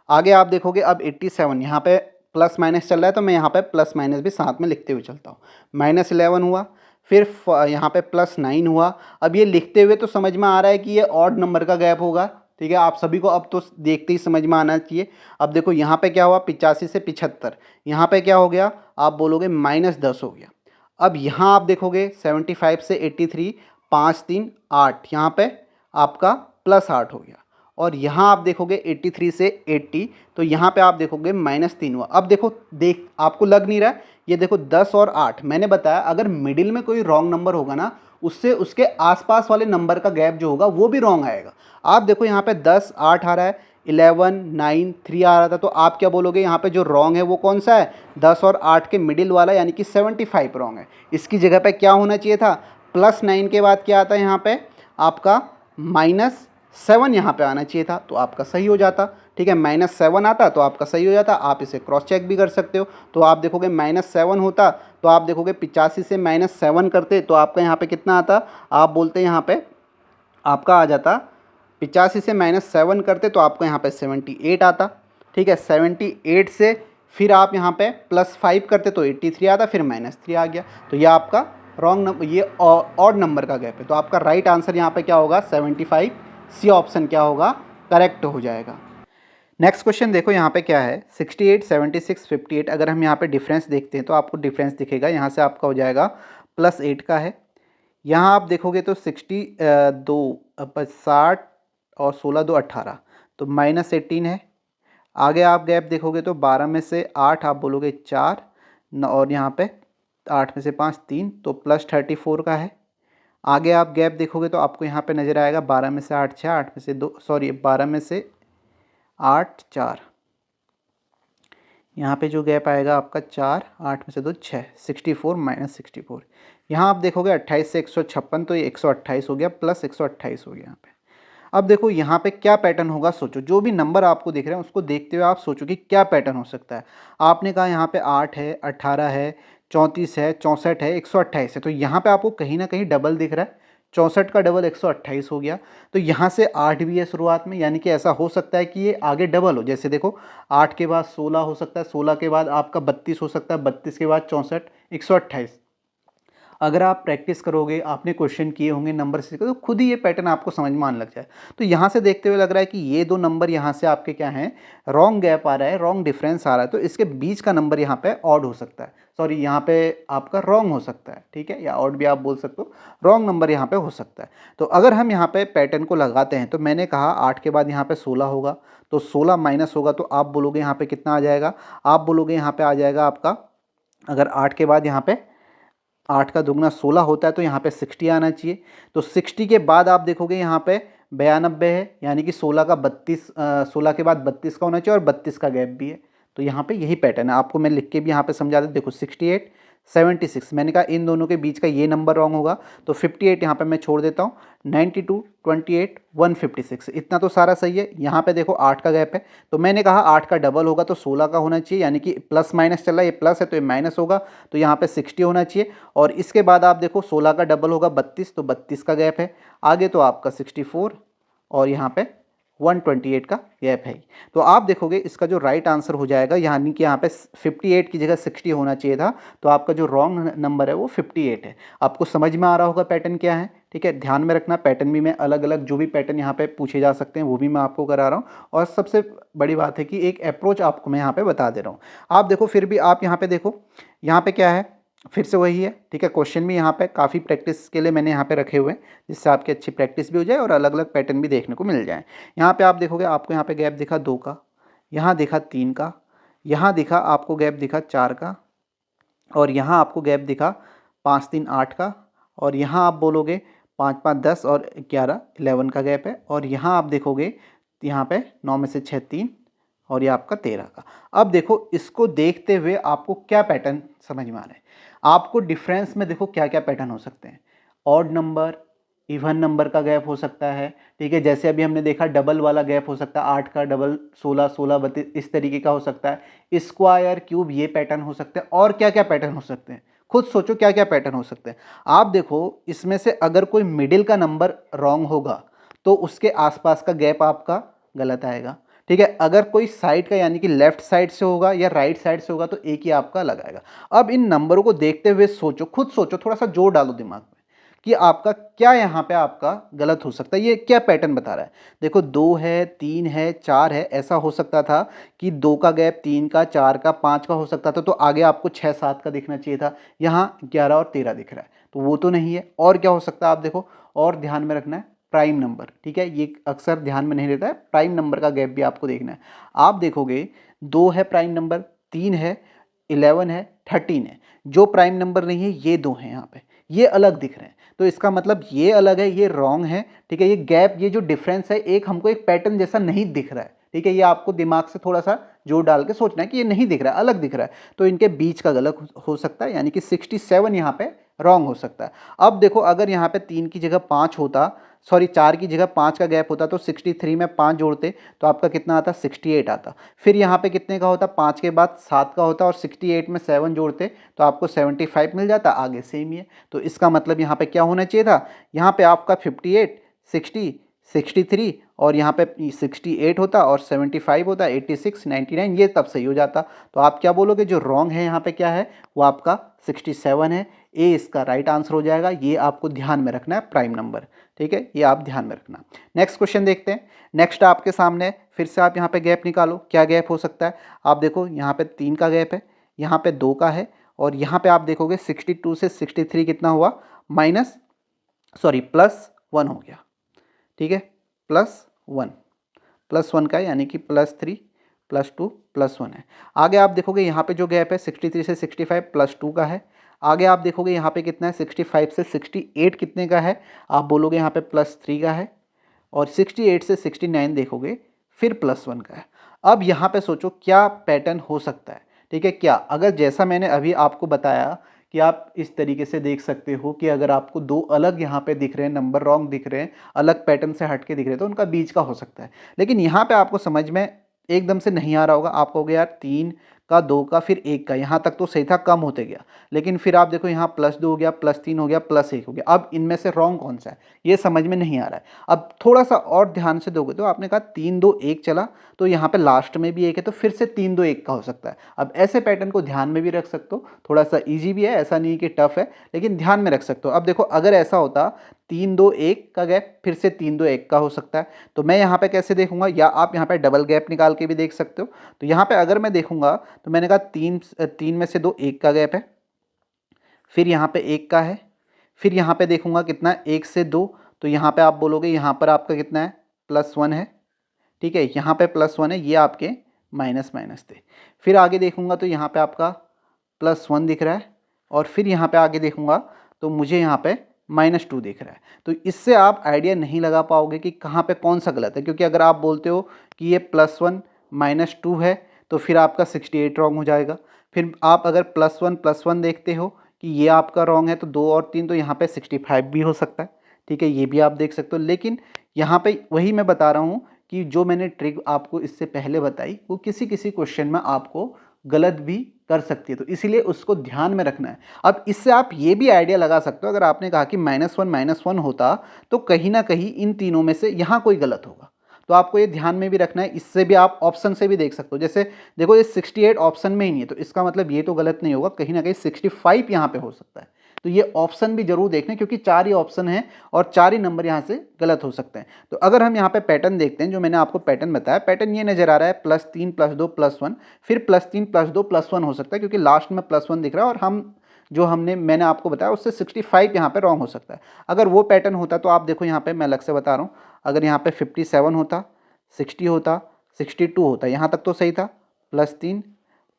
[SPEAKER 1] आगे आप देखोगे अब 87, यहाँ पे प्लस माइनस चल रहा है, तो मैं यहाँ पे प्लस माइनस भी साथ में लिखते हुए चलता हूँ। -11 हुआ, फिर यहाँ पे +9 हुआ। अब ये लिखते हुए तो समझ में आ रहा है कि ये ऑड नंबर का गैप होगा, ठीक है। आप सभी को अब तो देखते ही समझ में आना चाहिए। अब देखो यहाँ पे क्या हुआ, 85 से 75, यहाँ पे क्या हो गया, आप बोलोगे -10 हो गया। अब यहाँ आप देखोगे 75 से 83, 5 3 8, यहाँ पे आपका +8 हो गया। और यहाँ आप देखोगे 83 से 80, तो यहाँ पे आप देखोगे -3 हुआ। अब देखो आपको लग नहीं रहा है, ये देखो 10 और 8, मैंने बताया अगर मिडिल में कोई रॉन्ग नंबर होगा ना, उससे उसके आसपास वाले नंबर का गैप जो होगा वो भी रॉन्ग आएगा। आप देखो यहाँ पे 10 8 आ रहा है, 11 9 3 आ रहा था, तो आप क्या बोलोगे यहाँ पे जो रॉन्ग है वो कौन सा है, 10 और 8 के मिडिल वाला, यानी कि 75 रॉन्ग है। इसकी जगह पे क्या होना चाहिए था, +9 के बाद क्या आता है यहाँ पे आपका -7 यहाँ पे आना चाहिए था, तो आपका सही हो जाता, ठीक है। -7 आता तो आपका सही हो जाता। आप इसे क्रॉस चेक भी कर सकते हो, तो आप देखोगे -7 होता, तो आप देखोगे 85 से -7 करते तो आपका यहाँ पे कितना आता, आप बोलते यहाँ पे आपका आ जाता 85 से -7 करते तो आपका यहाँ पे 78 आता, ठीक है। 78 से फिर आप यहाँ पे +5 करते तो 83 आता, फिर -3 आ गया। तो ये आपका रॉन्ग नंबर, ये ऑड नंबर का गैप है। तो आपका राइट आंसर यहाँ पे क्या होगा, 75, सी ऑप्शन क्या होगा, करेक्ट हो जाएगा। नेक्स्ट क्वेश्चन देखो यहाँ पे क्या है, 68 76 58। अगर हम यहाँ पे डिफरेंस देखते हैं तो आपको डिफरेंस दिखेगा, यहाँ से आपका हो जाएगा +8 का है। यहाँ आप देखोगे तो 60 और 16 2 18, तो -18 है। आगे आप गैप देखोगे तो 12 में से 8 आप बोलोगे 4, और यहाँ पे 8 में से 5 3, तो +34 का है। आगे आप गैप देखोगे तो आपको यहाँ पे नज़र आएगा 12 में से 8 6, 8 में से 2 सॉरी 12 में से 8 4, यहाँ पे जो गैप आएगा आपका 4, 8 में से 2 6, 64 -64। यहाँ आप देखोगे 28 से 156, तो ये 128 हो गया, +128 हो गया यहाँ पे। अब देखो यहाँ पे क्या पैटर्न होगा, सोचो। जो भी नंबर आपको दिख रहे हैं उसको देखते हुए आप सोचो कि क्या पैटर्न हो सकता है। आपने कहा यहाँ पे 8 है, 18 है, 34 है, 64 है, 128 है, तो यहाँ पे आपको कहीं ना कहीं डबल दिख रहा है। 64 का डबल 128 हो गया, तो यहाँ से 8 भी है शुरुआत में, यानी कि ऐसा हो सकता है कि ये आगे डबल हो। जैसे देखो 8 के बाद 16 हो सकता है, 16 के बाद आपका 32 हो सकता है, 32 के बाद 64, 128। अगर आप प्रैक्टिस करोगे, आपने क्वेश्चन किए होंगे, नंबर से तो खुद ही ये पैटर्न आपको समझ में आने लग जाए। तो यहाँ से देखते हुए लग रहा है कि ये दो नंबर यहाँ से आपके क्या हैं, रॉन्ग गैप आ रहा है, रॉन्ग डिफरेंस आ रहा है, तो इसके बीच का नंबर यहाँ पे ऑड हो सकता है, सॉरी यहाँ पे आपका रॉन्ग हो सकता है, ठीक है, या ऑड भी आप बोल सकते हो, रॉन्ग नंबर यहाँ पे हो सकता है। तो अगर हम यहाँ पे पैटर्न को लगाते हैं, तो मैंने कहा 8 के बाद यहाँ पे 16 होगा, तो 16 माइनस होगा, तो आप बोलोगे यहाँ पे कितना आ जाएगा, आप बोलोगे यहाँ पे आ जाएगा आपका, अगर 8 के बाद यहाँ पे 8 का दुगना 16 होता है तो यहाँ पे 60 आना चाहिए। तो 60 के बाद आप देखोगे यहाँ पे 92 है, यानी कि 16 का 32, 16 के बाद 32 का होना चाहिए, और 32 का गैप भी है। तो यहाँ पे यही पैटर्न है, आपको मैं लिख के भी यहाँ पे समझा देता। देखो 68 76, मैंने कहा इन दोनों के बीच का ये नंबर रॉन्ग होगा, तो 58 यहाँ पे मैं छोड़ देता हूँ। 92 28 156, इतना तो सारा सही है। यहाँ पे देखो 8 का गैप है, तो मैंने कहा 8 का डबल होगा तो 16 का होना चाहिए, यानी कि प्लस माइनस चल रहा है, ये प्लस है तो ये माइनस होगा, तो यहाँ पे 60 होना चाहिए। और इसके बाद आप देखो 16 का डबल होगा 32, तो 32 का गैप है। आगे तो आपका 64 और यहाँ पे 128 का गैप है। तो आप देखोगे इसका जो राइट आंसर हो जाएगा, यानी कि यहाँ पे 58 की जगह 60 होना चाहिए था, तो आपका जो रॉन्ग नंबर है वो 58 है। आपको समझ में आ रहा होगा पैटर्न क्या है, ठीक है। ध्यान में रखना, पैटर्न भी मैं अलग अलग जो भी पैटर्न यहाँ पे पूछे जा सकते हैं वो भी मैं आपको करा रहा हूँ, और सबसे बड़ी बात है कि एक अप्रोच आपको मैं यहाँ पे बता दे रहा हूँ। आप देखो, फिर भी आप यहाँ पे देखो, यहाँ पे क्या है, फिर से वही है, ठीक है। क्वेश्चन भी यहाँ पे काफ़ी प्रैक्टिस के लिए मैंने यहाँ पे रखे हुए हैं, जिससे आपकी अच्छी प्रैक्टिस भी हो जाए और अलग अलग पैटर्न भी देखने को मिल जाए। यहाँ पे आप देखोगे, आपको यहाँ पे गैप दिखा 2 का, यहाँ दिखा 3 का, यहाँ दिखा आपको गैप दिखा 4 का, और यहाँ आपको गैप दिखा 5 3 8 का, और यहाँ आप बोलोगे 5 5 10 और 11 11 का गैप है, और यहाँ आप देखोगे यहाँ पे 9 में से 6 3, और ये आपका 13 का। अब देखो, इसको देखते हुए आपको क्या पैटर्न समझ में आ रहा है। आपको डिफरेंस में देखो क्या क्या पैटर्न हो सकते हैं। ऑड नंबर, इवन नंबर का गैप हो सकता है, ठीक है। जैसे अभी हमने देखा डबल वाला गैप हो सकता है, 8 का डबल 16 16 32 इस तरीके का हो सकता है। स्क्वायर, क्यूब, ये पैटर्न हो सकते हैं। और क्या क्या पैटर्न हो सकते हैं, खुद सोचो क्या क्या पैटर्न हो सकते हैं। आप देखो, इसमें से अगर कोई मिडिल का नंबर रॉन्ग होगा तो उसके आसपास का गैप आपका गलत आएगा, ठीक है। अगर कोई साइड का, यानी कि लेफ्ट साइड से होगा या राइट साइड से होगा, तो एक ही आपका लगाएगा। अब इन नंबरों को देखते हुए सोचो, खुद सोचो, थोड़ा सा जोर डालो दिमाग में कि आपका क्या यहाँ पे आपका गलत हो सकता है, ये क्या पैटर्न बता रहा है। देखो, 2 है, 3 है, 4 है, ऐसा हो सकता था कि 2 का गैप 3 का, 4 का, 5 का हो सकता था, तो आगे आपको 6 7 का दिखना चाहिए था। यहाँ 11 और 13 दिख रहा है, तो वो तो नहीं है। और क्या हो सकता है आप देखो, और ध्यान में रखना है प्राइम नंबर, ठीक है। ये अक्सर ध्यान में नहीं रहता है, प्राइम नंबर का गैप भी आपको देखना है। आप देखोगे 2 है प्राइम नंबर, 3 है, 11 है, 13 है। जो प्राइम नंबर नहीं है ये 2 हैं, यहाँ पे ये अलग दिख रहे हैं, तो इसका मतलब ये अलग है, ये रॉन्ग है, ठीक है। ये गैप, ये जो डिफरेंस है, एक हमको एक पैटर्न जैसा नहीं दिख रहा है, ठीक है। ये आपको दिमाग से थोड़ा सा जोर डाल के सोचना है कि ये नहीं दिख रहा है, अलग दिख रहा है, तो इनके बीच का गलत हो सकता है, यानी कि 67 यहाँ पे रॉन्ग हो सकता है। अब देखो, अगर यहाँ पे 3 की जगह 5 होता, सॉरी 4 की जगह 5 का गैप होता, तो 63 में 5 जोड़ते तो आपका कितना आता, 68 आता। फिर यहाँ पे कितने का होता, 5 के बाद 7 का होता, और 68 में 7 जोड़ते तो आपको 75 मिल जाता। आगे सेम ही है, तो इसका मतलब यहाँ पे क्या होना चाहिए था, यहाँ पे आपका 58 60 63 और यहाँ पे 68 होता, और 75 होता, 86 99, ये तब सही हो जाता। तो आप क्या बोलोगे, जो रॉन्ग है यहाँ पे क्या है, वो आपका 67 है। ए इसका राइट आंसर हो जाएगा। ये आपको ध्यान में रखना है, प्राइम नंबर, ठीक है, ये आप ध्यान में रखना। नेक्स्ट क्वेश्चन देखते हैं। नेक्स्ट आपके सामने फिर से आप यहाँ पे गैप निकालो, क्या गैप हो सकता है। आप देखो, यहाँ पे 3 का गैप है, यहाँ पे 2 का है, और यहाँ पे आप देखोगे 62 से 63 कितना हुआ, +1 हो गया, ठीक है। +1 का, यानी कि +3 +2 +1 है। आगे आप देखोगे यहाँ पे जो गैप है 63 से 65 +2 का है। आगे आप देखोगे यहाँ पे कितना है, 65 से 68 कितने का है, आप बोलोगे यहाँ पे +3 का है, और 68 से 69 देखोगे फिर +1 का है। अब यहाँ पे सोचो क्या पैटर्न हो सकता है, ठीक है। क्या, अगर जैसा मैंने अभी आपको बताया कि आप इस तरीके से देख सकते हो कि अगर आपको 2 अलग यहाँ पे दिख रहे हैं, नंबर रॉन्ग दिख रहे हैं, अलग पैटर्न से हट के दिख रहे हैं, तो उनका बीच का हो सकता है। लेकिन यहाँ पे आपको समझ में एकदम से नहीं आ रहा होगा, आप कहोगे यार 3 का, 2 का, फिर 1 का, यहाँ तक तो सही था, कम होते गया। लेकिन फिर आप देखो यहाँ +2 हो गया, +3 हो गया, +1 हो गया। अब इनमें से रॉन्ग कौन सा है, ये समझ में नहीं आ रहा है। अब थोड़ा सा और ध्यान से दोगे तो आपने कहा 3 2 1 चला, तो यहाँ पे लास्ट में भी 1 है, तो फिर से 3 2 1 का हो सकता है। अब ऐसे पैटर्न को ध्यान में भी रख सकते हो, थोड़ा सा ईजी भी है, ऐसा नहीं कि टफ है, लेकिन ध्यान में रख सकते हो। अब देखो, अगर ऐसा होता 3 2 1 का गैप, फिर से 3 2 1 का हो सकता है, तो मैं यहाँ पे कैसे देखूंगा, या आप यहाँ पे डबल गैप निकाल के भी देख सकते हो। तो यहाँ पे अगर मैं देखूंगा तो मैंने कहा 3 में से 2 1 का गैप है, फिर यहाँ पे 1 का है, फिर यहाँ पे देखूंगा कितना है, 1 से 2, तो यहाँ पे आप बोलोगे यहाँ पर आपका कितना है, +1 है, ठीक है। यहाँ पे +1 है, ये आपके माइनस माइनस थे। फिर आगे देखूंगा तो यहाँ पे आपका +1 दिख रहा है, और फिर यहाँ पे आगे देखूंगा तो मुझे यहाँ पे -2 दिख रहा है। तो इससे आप आइडिया नहीं लगा पाओगे कि कहाँ पे कौन सा गलत है, क्योंकि अगर आप बोलते हो कि ये +1 -2 है, तो फिर आपका 68 रॉन्ग हो जाएगा। फिर आप अगर +1 देखते हो कि ये आपका रॉन्ग है, तो 2 और 3, तो यहाँ पे 65 भी हो सकता है, ठीक है, ये भी आप देख सकते हो। लेकिन यहाँ पे वही मैं बता रहा हूँ कि जो मैंने ट्रिक आपको इससे पहले बताई, वो किसी किसी क्वेश्चन में आपको गलत भी कर सकती है, तो इसीलिए उसको ध्यान में रखना है। अब इससे आप ये भी आइडिया लगा सकते हो, अगर आपने कहा कि -1 होता तो कहीं ना कहीं इन तीनों में से यहाँ कोई गलत होगा, तो आपको ये ध्यान में भी रखना है। इससे भी आप ऑप्शन से भी देख सकते हो, जैसे देखो ये 68 ऑप्शन में ही नहीं है, तो इसका मतलब ये तो गलत नहीं होगा, कहीं ना कहीं 65 यहाँ पे हो सकता है। तो ये ऑप्शन भी जरूर देखना, क्योंकि 4 ही ऑप्शन है और 4 ही नंबर यहाँ से गलत हो सकते हैं। तो अगर हम यहाँ पे पैटर्न देखते हैं, जो मैंने आपको पैटर्न बताया, पैटर्न ये नजर आ रहा है +3 +2 +1, फिर +3 +2 +1 हो सकता है, क्योंकि लास्ट में +1 दिख रहा है और मैंने आपको बताया उससे 65 यहाँ पे रॉन्ग हो सकता है। अगर वो पैटर्न होता तो आप देखो यहाँ पे मैं अलग से बता रहा हूँ, अगर यहाँ पे 57 होता, 60 होता, 62 होता, यहाँ तक तो सही था, +3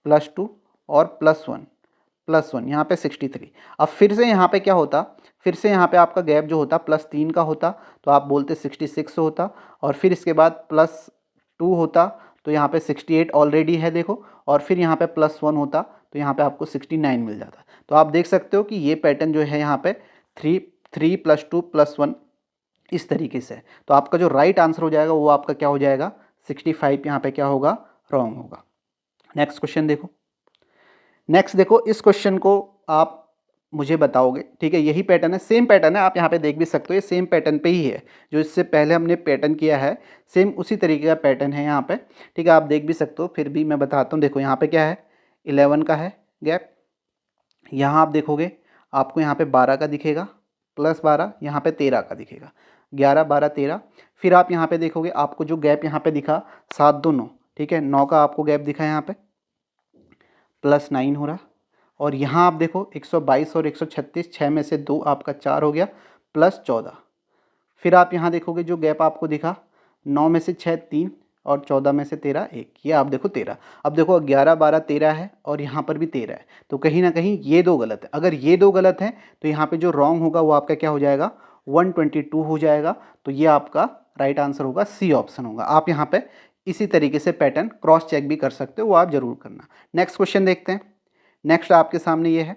[SPEAKER 1] +2 और +1 यहाँ पे 63। अब फिर से यहाँ पे क्या होता, फिर से यहाँ पे आपका गैप जो होता +3 का होता, तो आप बोलते 66 होता, और फिर इसके बाद +2 होता, तो यहाँ पे 68 ऑलरेडी है देखो, और फिर यहाँ पे +1 होता, तो यहाँ पे आपको 69 मिल जाता। तो आप देख सकते हो कि ये पैटर्न जो है यहाँ पे 3 +2 +1 इस तरीके से। तो आपका जो राइट आंसर हो जाएगा वो आपका क्या हो जाएगा, 65 यहाँ पे क्या होगा, रॉन्ग होगा। नेक्स्ट क्वेश्चन देखो। नेक्स्ट देखो, इस क्वेश्चन को आप मुझे बताओगे, ठीक है, यही पैटर्न है, सेम पैटर्न है, आप यहाँ पे देख भी सकते हो, ये सेम पैटर्न पे ही है जो इससे पहले हमने पैटर्न किया है, सेम उसी तरीके का पैटर्न है यहाँ पे, ठीक है, आप देख भी सकते हो, फिर भी मैं बताता हूँ। देखो यहाँ पे क्या है, 11 का है गैप, यहाँ आप देखोगे आपको यहाँ पे 12 का दिखेगा, +12, यहाँ पे 13 का दिखेगा, 11 12 13। फिर आप यहाँ पे देखोगे आपको जो गैप यहाँ पे दिखा 7 2 9, ठीक है, 9 का आपको गैप दिखा यहाँ पे, +9 हो रहा, और यहाँ आप देखो 122 और 136, 6 में से 2 आपका 4 हो गया, +14। फिर आप यहाँ देखोगे जो गैप आपको दिखा 9 में से 6 3 और 14 में से 13 1, ये आप देखो 13। अब देखो 11 12 13 है और यहाँ पर भी 13 है, तो कहीं ना कहीं ये दो गलत है। अगर ये दो गलत हैं तो यहाँ पे जो रॉन्ग होगा वो आपका क्या हो जाएगा, 122 हो जाएगा। तो ये आपका राइट आंसर होगा, सी ऑप्शन होगा। आप यहाँ पे इसी तरीके से पैटर्न क्रॉस चेक भी कर सकते हो, वो आप जरूर करना। नेक्स्ट क्वेश्चन देखते हैं। नेक्स्ट आपके सामने ये है,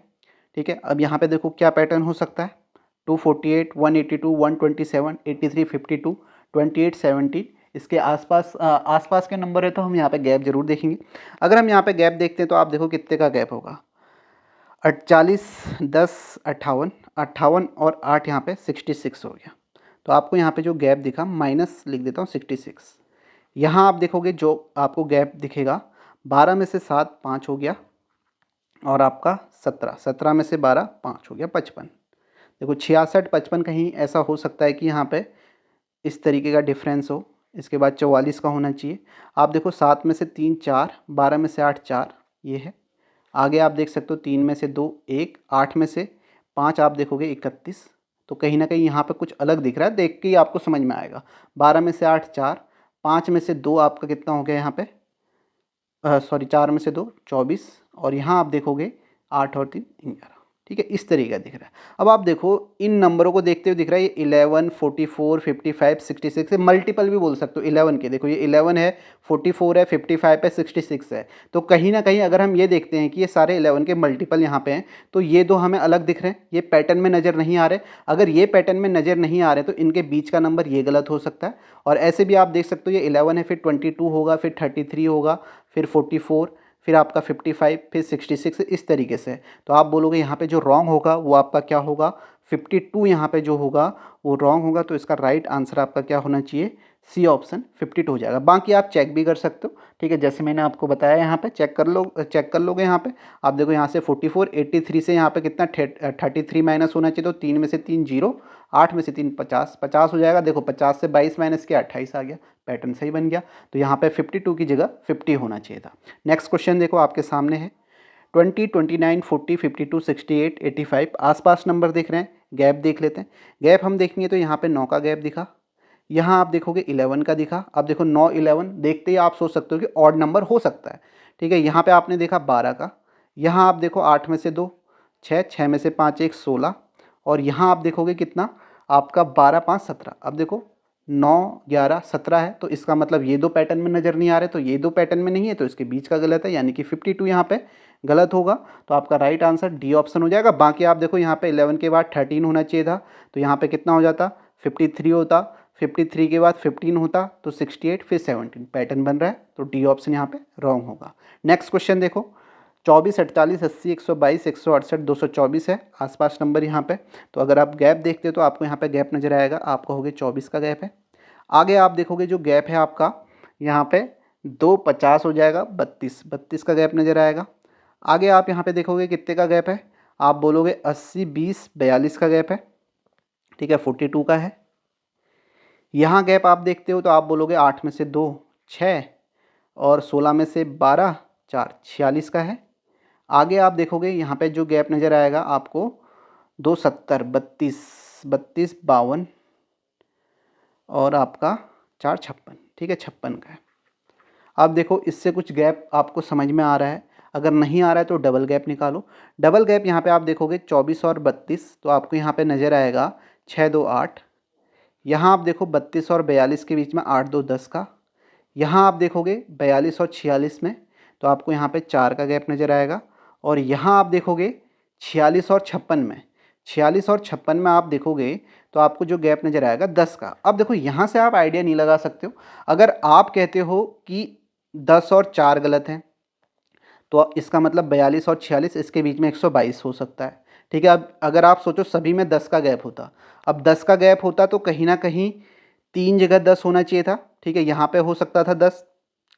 [SPEAKER 1] ठीक है। अब यहाँ पे देखो क्या पैटर्न हो सकता है, 248 182 127 83 52 28 17, इसके आसपास के नंबर है, तो हम यहाँ पे गैप जरूर देखेंगे। अगर हम यहाँ पे गैप देखते हैं तो आप देखो कितने का गैप होगा, 48 10 58 58 और 8, यहाँ पे 66 हो गया। तो आपको यहाँ पे जो गैप दिखा, माइनस लिख देता हूँ 66। यहाँ आप देखोगे जो आपको गैप दिखेगा 12 में से 7 5 हो गया, और आपका 17 में से 12 5 हो गया 55। देखो 66 55 कहीं ऐसा हो सकता है कि यहाँ पे इस तरीके का डिफरेंस हो, इसके बाद 44 का होना चाहिए। आप देखो 7 में से 3 4, 12 में से 8 4, ये है। आगे आप देख सकते हो 3 में से 2 1, 8 में से 5 आप देखोगे 31। तो कहीं ना कहीं यहाँ पे कुछ अलग दिख रहा है, देख के ही आपको समझ में आएगा। 12 में से 8 4, 5 में से 2 आपका कितना हो गया यहाँ पे, सॉरी 4 में से 2 24, और यहाँ आप देखोगे 8 और 3 11, ठीक है, इस तरीके का दिख रहा है। अब आप देखो इन नंबरों को देखते हुए दिख रहा है, ये 11 44 55 66 है, मल्टीपल भी बोल सकते हो 11 के। देखो ये 11 है, 44 है, 55 है, 66 है। तो कहीं ना कहीं अगर हम ये देखते हैं कि ये सारे 11 के मल्टीपल यहाँ पे हैं, तो ये दो हमें अलग दिख रहे हैं, ये पैटर्न में नज़र नहीं आ रहे। अगर ये पैटर्न में नज़र नहीं आ रहे तो इनके बीच का नंबर ये गलत हो सकता है। और ऐसे भी आप देख सकते हो, ये 11 है, फिर 22 होगा, फिर 33 होगा, फिर 44, फिर आपका 55, फिर 66, इस तरीके से। तो आप बोलोगे यहाँ पे जो रॉन्ग होगा वो आपका क्या होगा, 52 यहाँ पे जो होगा वो रॉन्ग होगा। तो इसका राइट आंसर आपका क्या होना चाहिए, सी ऑप्शन 52 हो जाएगा। बाकी आप चेक भी कर सकते हो, ठीक है, जैसे मैंने आपको बताया, यहाँ पे चेक कर लोगे। यहाँ पे आप देखो, यहाँ से 44 83 से यहाँ पे कितना 33 माइनस होना चाहिए, तो 3 में से 3 0, 8 में से 3 50 50 हो जाएगा। देखो 50 से 22 माइनस किया 28 आ गया, पैटर्न सही बन गया। तो यहाँ पे 52 की जगह 50 होना चाहिए था। नेक्स्ट क्वेश्चन देखो आपके सामने है, 20 29 40 52 68 85, आसपास नंबर देख रहे हैं। गैप देख लेते हैं। गैप हम देखेंगे तो यहाँ पे 9 का गैप दिखा, यहाँ आप देखोगे 11 का दिखा। अब देखो 9 11 देखते ही आप सोच सकते हो कि ऑड नंबर हो सकता है, ठीक है। यहाँ पे आपने देखा 12 का, यहाँ आप देखो 8 में से 2 6, 6 में से 5 1 16, और यहाँ आप देखोगे कितना आपका 12 5 17। अब देखो 9 11 17 है, तो इसका मतलब ये दो पैटर्न में नज़र नहीं आ रहे, तो ये दो पैटर्न में नहीं है, तो इसके बीच का गलत है, यानी कि 52 यहाँ पे गलत होगा। तो आपका राइट आंसर डी ऑप्शन हो जाएगा। बाकी आप देखो यहाँ पे 11 के बाद 13 होना चाहिए था, तो यहाँ पे कितना हो जाता, 53 होता, 53 के बाद 15 होता, तो 68, फिर 17, पैटर्न बन रहा है, तो डी ऑप्शन यहाँ पे रॉन्ग होगा। नेक्स्ट क्वेश्चन देखो, 24, 48, 80, 122, 168, 224 है आसपास नंबर यहाँ पे। तो अगर आप गैप देखते हो तो आपको यहाँ पे गैप नज़र आएगा, आप कहोगे 24 का गैप है। आगे आप देखोगे जो गैप है आपका यहाँ पे 250 हो जाएगा, 32 का गैप नज़र आएगा। आगे आप यहाँ पे देखोगे कितने का गैप है, आप बोलोगे 80, 20, 42 का गैप है, ठीक है, 42 का है। यहाँ गैप आप देखते हो तो आप बोलोगे 8 में से 2 6 और 16 में से 12 4 46 का है। आगे आप देखोगे यहाँ पे जो गैप नज़र आएगा आपको 270, 32, 32, 52 और आपका 4 56, ठीक है, 56 का है। अब देखो इससे कुछ गैप आपको समझ में आ रहा है, अगर नहीं आ रहा है तो डबल गैप निकालो। डबल गैप यहाँ पे आप देखोगे 24 और 32, तो आपको यहाँ पे नज़र आएगा 6 2 8। यहाँ आप देखो 32 और 42 के बीच में 8 2 10 का। यहाँ आप देखोगे 42 और 46 में, तो आपको यहाँ पे 4 का गैप नज़र आएगा। और यहाँ आप देखोगे 46 और 56 में, 46 और 56 में आप देखोगे तो आपको जो गैप नज़र आएगा 10 का। अब देखो यहाँ से आप आइडिया नहीं लगा सकते हो। अगर आप कहते हो कि 10 और 4 गलत हैं तो इसका मतलब 42 और 46 इसके बीच में 122 हो सकता है, ठीक है। अब अगर आप सोचो सभी में 10 का गैप होता, अब 10 का गैप होता तो कहीं ना कहीं 3 जगह 10 होना चाहिए था, ठीक है, यहाँ पे हो सकता था 10,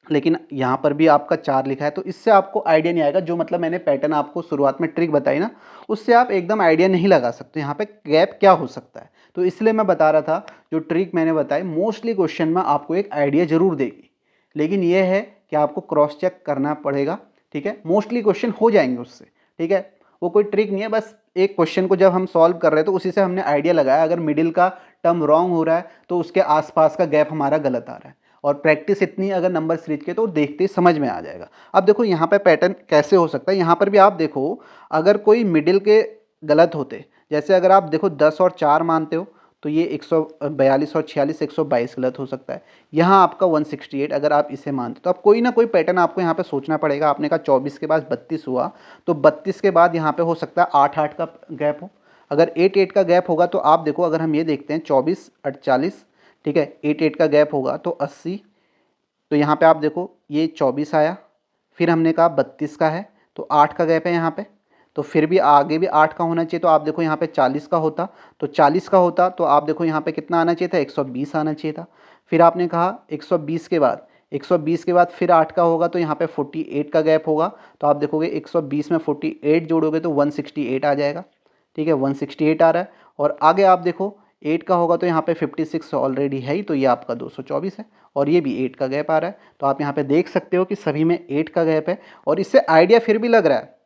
[SPEAKER 1] लेकिन यहाँ पर भी आपका 4 लिखा है। तो इससे आपको आइडिया नहीं आएगा, जो मतलब मैंने पैटर्न आपको शुरुआत में ट्रिक बताई ना, उससे आप एकदम आइडिया नहीं लगा सकते यहाँ पे गैप क्या हो सकता है। तो इसलिए मैं बता रहा था जो ट्रिक मैंने बताई मोस्टली क्वेश्चन में आपको एक आइडिया ज़रूर देगी, लेकिन यह है कि आपको क्रॉस चेक करना पड़ेगा, ठीक है। मोस्टली क्वेश्चन हो जाएंगे उससे, ठीक है, वो कोई ट्रिक नहीं है, बस एक क्वेश्चन को जब हम सॉल्व कर रहे हैं तो उसी से हमने आइडिया लगाया। अगर मिडिल का टर्म रॉन्ग हो रहा है तो उसके आसपास का गैप हमारा गलत आ रहा है, और प्रैक्टिस इतनी अगर नंबर सीरीज के तो देखते ही समझ में आ जाएगा। अब देखो यहाँ पे पैटर्न कैसे हो सकता है, यहाँ पर भी आप देखो अगर कोई मिडिल के गलत होते, जैसे अगर आप देखो 10 और 4 मानते हो तो ये 142 और 46 122 गलत हो सकता है। यहाँ आपका 168 अगर आप इसे मानते हो तो अब कोई ना कोई पैटर्न आपको यहाँ पे सोचना पड़ेगा। आपने कहा 24 के बाद 32 हुआ तो 32 के बाद यहाँ पे हो सकता है 8 8 का गैप हो। अगर 8 8 का गैप होगा तो आप देखो, अगर हम ये देखते हैं 24 48, ठीक है, 8 8 का गैप होगा तो 80, तो यहाँ पे आप देखो ये 24 आया, फिर हमने कहा 32 का है तो 8 का गैप है यहाँ पे, तो फिर भी आगे भी 8 का होना चाहिए। तो आप देखो यहाँ पे 40 का होता, तो 40 का होता तो आप देखो यहाँ पे कितना आना चाहिए था, 120 आना चाहिए था। फिर आपने कहा 120 के बाद, 120 के बाद फिर 8 का होगा तो यहाँ पे 48 का गैप होगा, तो आप देखोगे 120 में 48 जोड़ोगे तो 168 आ जाएगा, ठीक है, 168 आ रहा है। और आगे आप देखो 8 का होगा तो यहाँ पे 56 ऑलरेडी है ही, तो ये आपका 224 है, और ये भी 8 का गैप आ रहा है। तो आप यहाँ पे देख सकते हो कि सभी में 8 का गैप है, और इससे आइडिया फिर भी लग रहा है।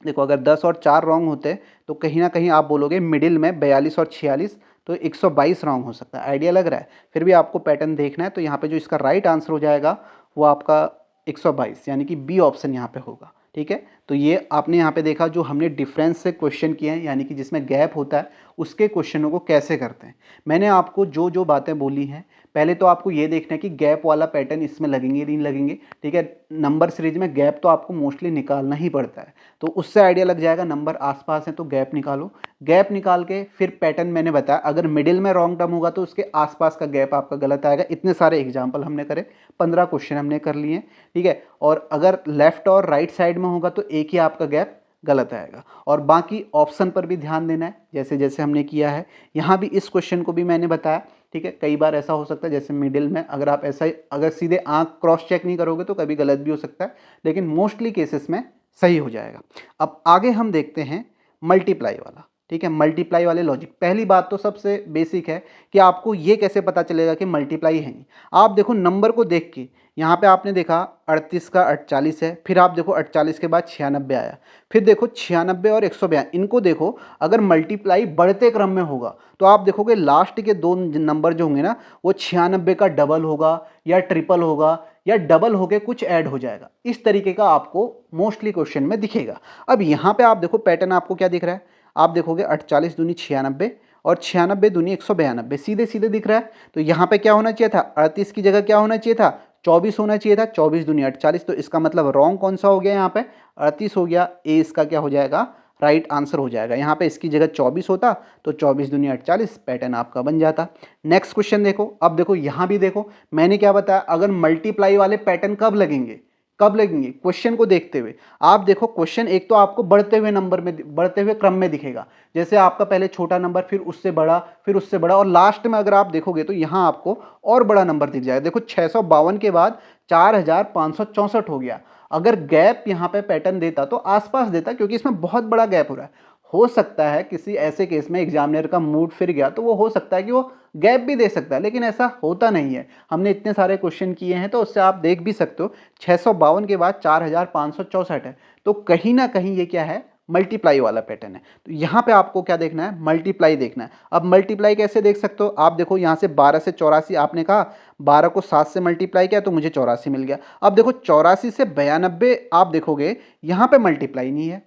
[SPEAKER 1] देखो अगर 10 और 4 रॉन्ग होते तो कहीं ना कहीं आप बोलोगे मिडिल में 42 और 46 तो 122 रॉन्ग हो सकता है, आइडिया लग रहा है। फिर भी आपको पैटर्न देखना है, तो यहाँ पे जो इसका राइट आंसर हो जाएगा वो आपका 122 यानी कि बी ऑप्शन यहाँ पे होगा, ठीक है। तो ये आपने यहाँ पे देखा जो हमने डिफरेंस से क्वेश्चन किए हैं, यानी कि जिसमें गैप होता है उसके क्वेश्चनों को कैसे करते हैं। मैंने आपको जो जो बातें बोली हैं, पहले तो आपको ये देखना है कि गैप वाला पैटर्न इसमें लगेंगे नहीं लगेंगे, ठीक है। नंबर सीरीज में गैप तो आपको मोस्टली निकालना ही पड़ता है, तो उससे आइडिया लग जाएगा। नंबर आसपास है तो गैप निकालो, गैप निकाल के फिर पैटर्न मैंने बताया, अगर मिडिल में रॉन्ग टर्म होगा तो उसके आसपास का गैप आपका गलत आएगा। इतने सारे एग्जाम्पल हमने करे, 15 क्वेश्चन हमने कर लिए, ठीक है। और अगर लेफ्ट और राइट साइड में होगा तो एक ही आपका गैप गलत आएगा, और बाकी ऑप्शन पर भी ध्यान देना है जैसे जैसे हमने किया है। यहाँ भी इस क्वेश्चन को भी मैंने बताया, ठीक है। कई बार ऐसा हो सकता है जैसे मिडिल में अगर आप ऐसा अगर सीधे आंख क्रॉस चेक नहीं करोगे तो कभी गलत भी हो सकता है, लेकिन मोस्टली केसेस में सही हो जाएगा। अब आगे हम देखते हैं मल्टीप्लाई वाला, ठीक है, मल्टीप्लाई वाले लॉजिक। पहली बात तो सबसे बेसिक है कि आपको ये कैसे पता चलेगा कि मल्टीप्लाई है नहीं। आप देखो नंबर को देख के, यहाँ पे आपने देखा 38 का 48 है, फिर आप देखो 48 के बाद 96 आया, फिर देखो 96 और 142, इनको देखो अगर मल्टीप्लाई बढ़ते क्रम में होगा तो आप देखोगे लास्ट के दो नंबर जो होंगे ना वो 96 का डबल होगा या ट्रिपल होगा या डबल होके कुछ ऐड हो जाएगा। इस तरीके का आपको मोस्टली क्वेश्चन में दिखेगा। अब यहाँ पे आप देखो पैटर्न आपको क्या दिख रहा है, आप देखोगे 48 दूनी 96 और 96 दूनी 192, सीधे सीधे दिख रहा है। तो यहाँ पे क्या होना चाहिए था, 38 की जगह क्या होना चाहिए था, 24 होना चाहिए था, 24 दूनी 48। तो इसका मतलब रॉन्ग कौन सा हो गया, यहाँ पे 38 हो गया, ए इसका क्या हो जाएगा, राइट आंसर हो जाएगा। यहाँ पे इसकी जगह 24 होता तो 24 दूनी 48 पैटर्न आपका बन जाता। नेक्स्ट क्वेश्चन देखो, अब देखो यहाँ भी देखो मैंने क्या बताया, अगर मल्टीप्लाई वाले पैटर्न कब लगेंगे, कब लगेंगे? क्वेश्चन को देखते हुए। आप देखो क्वेश्चन एक तो आपको बढ़ते हुए नंबर में, बढ़ते हुए क्रम में दिखेगा, जैसे आपका पहले छोटा नंबर, फिर उससे बड़ा, फिर उससे बड़ा, और लास्ट में अगर आप देखोगे तो यहाँ आपको और बड़ा नंबर दिख जाएगा। देखो 652 के बाद 4564 हो गया। अगर गैप यहाँ पे पैटर्न देता तो आसपास देता, क्योंकि इसमें बहुत बड़ा गैप हो रहा है। हो सकता है किसी ऐसे केस में एग्जामिनर का मूड फिर गया तो वो हो सकता है कि वो गैप भी दे सकता है, लेकिन ऐसा होता नहीं है। हमने इतने सारे क्वेश्चन किए हैं तो उससे आप देख भी सकते हो 652 के बाद 4564 है, तो कहीं ना कहीं ये क्या है? मल्टीप्लाई वाला पैटर्न है। तो यहाँ पे आपको क्या देखना है? मल्टीप्लाई देखना है। अब मल्टीप्लाई कैसे देख सकते हो? आप देखो यहाँ से 12 से 84, आपने कहा 12 को 7 से मल्टीप्लाई किया तो मुझे 84 मिल गया। अब देखो 84 से 92 आप देखोगे यहाँ पे मल्टीप्लाई नहीं है,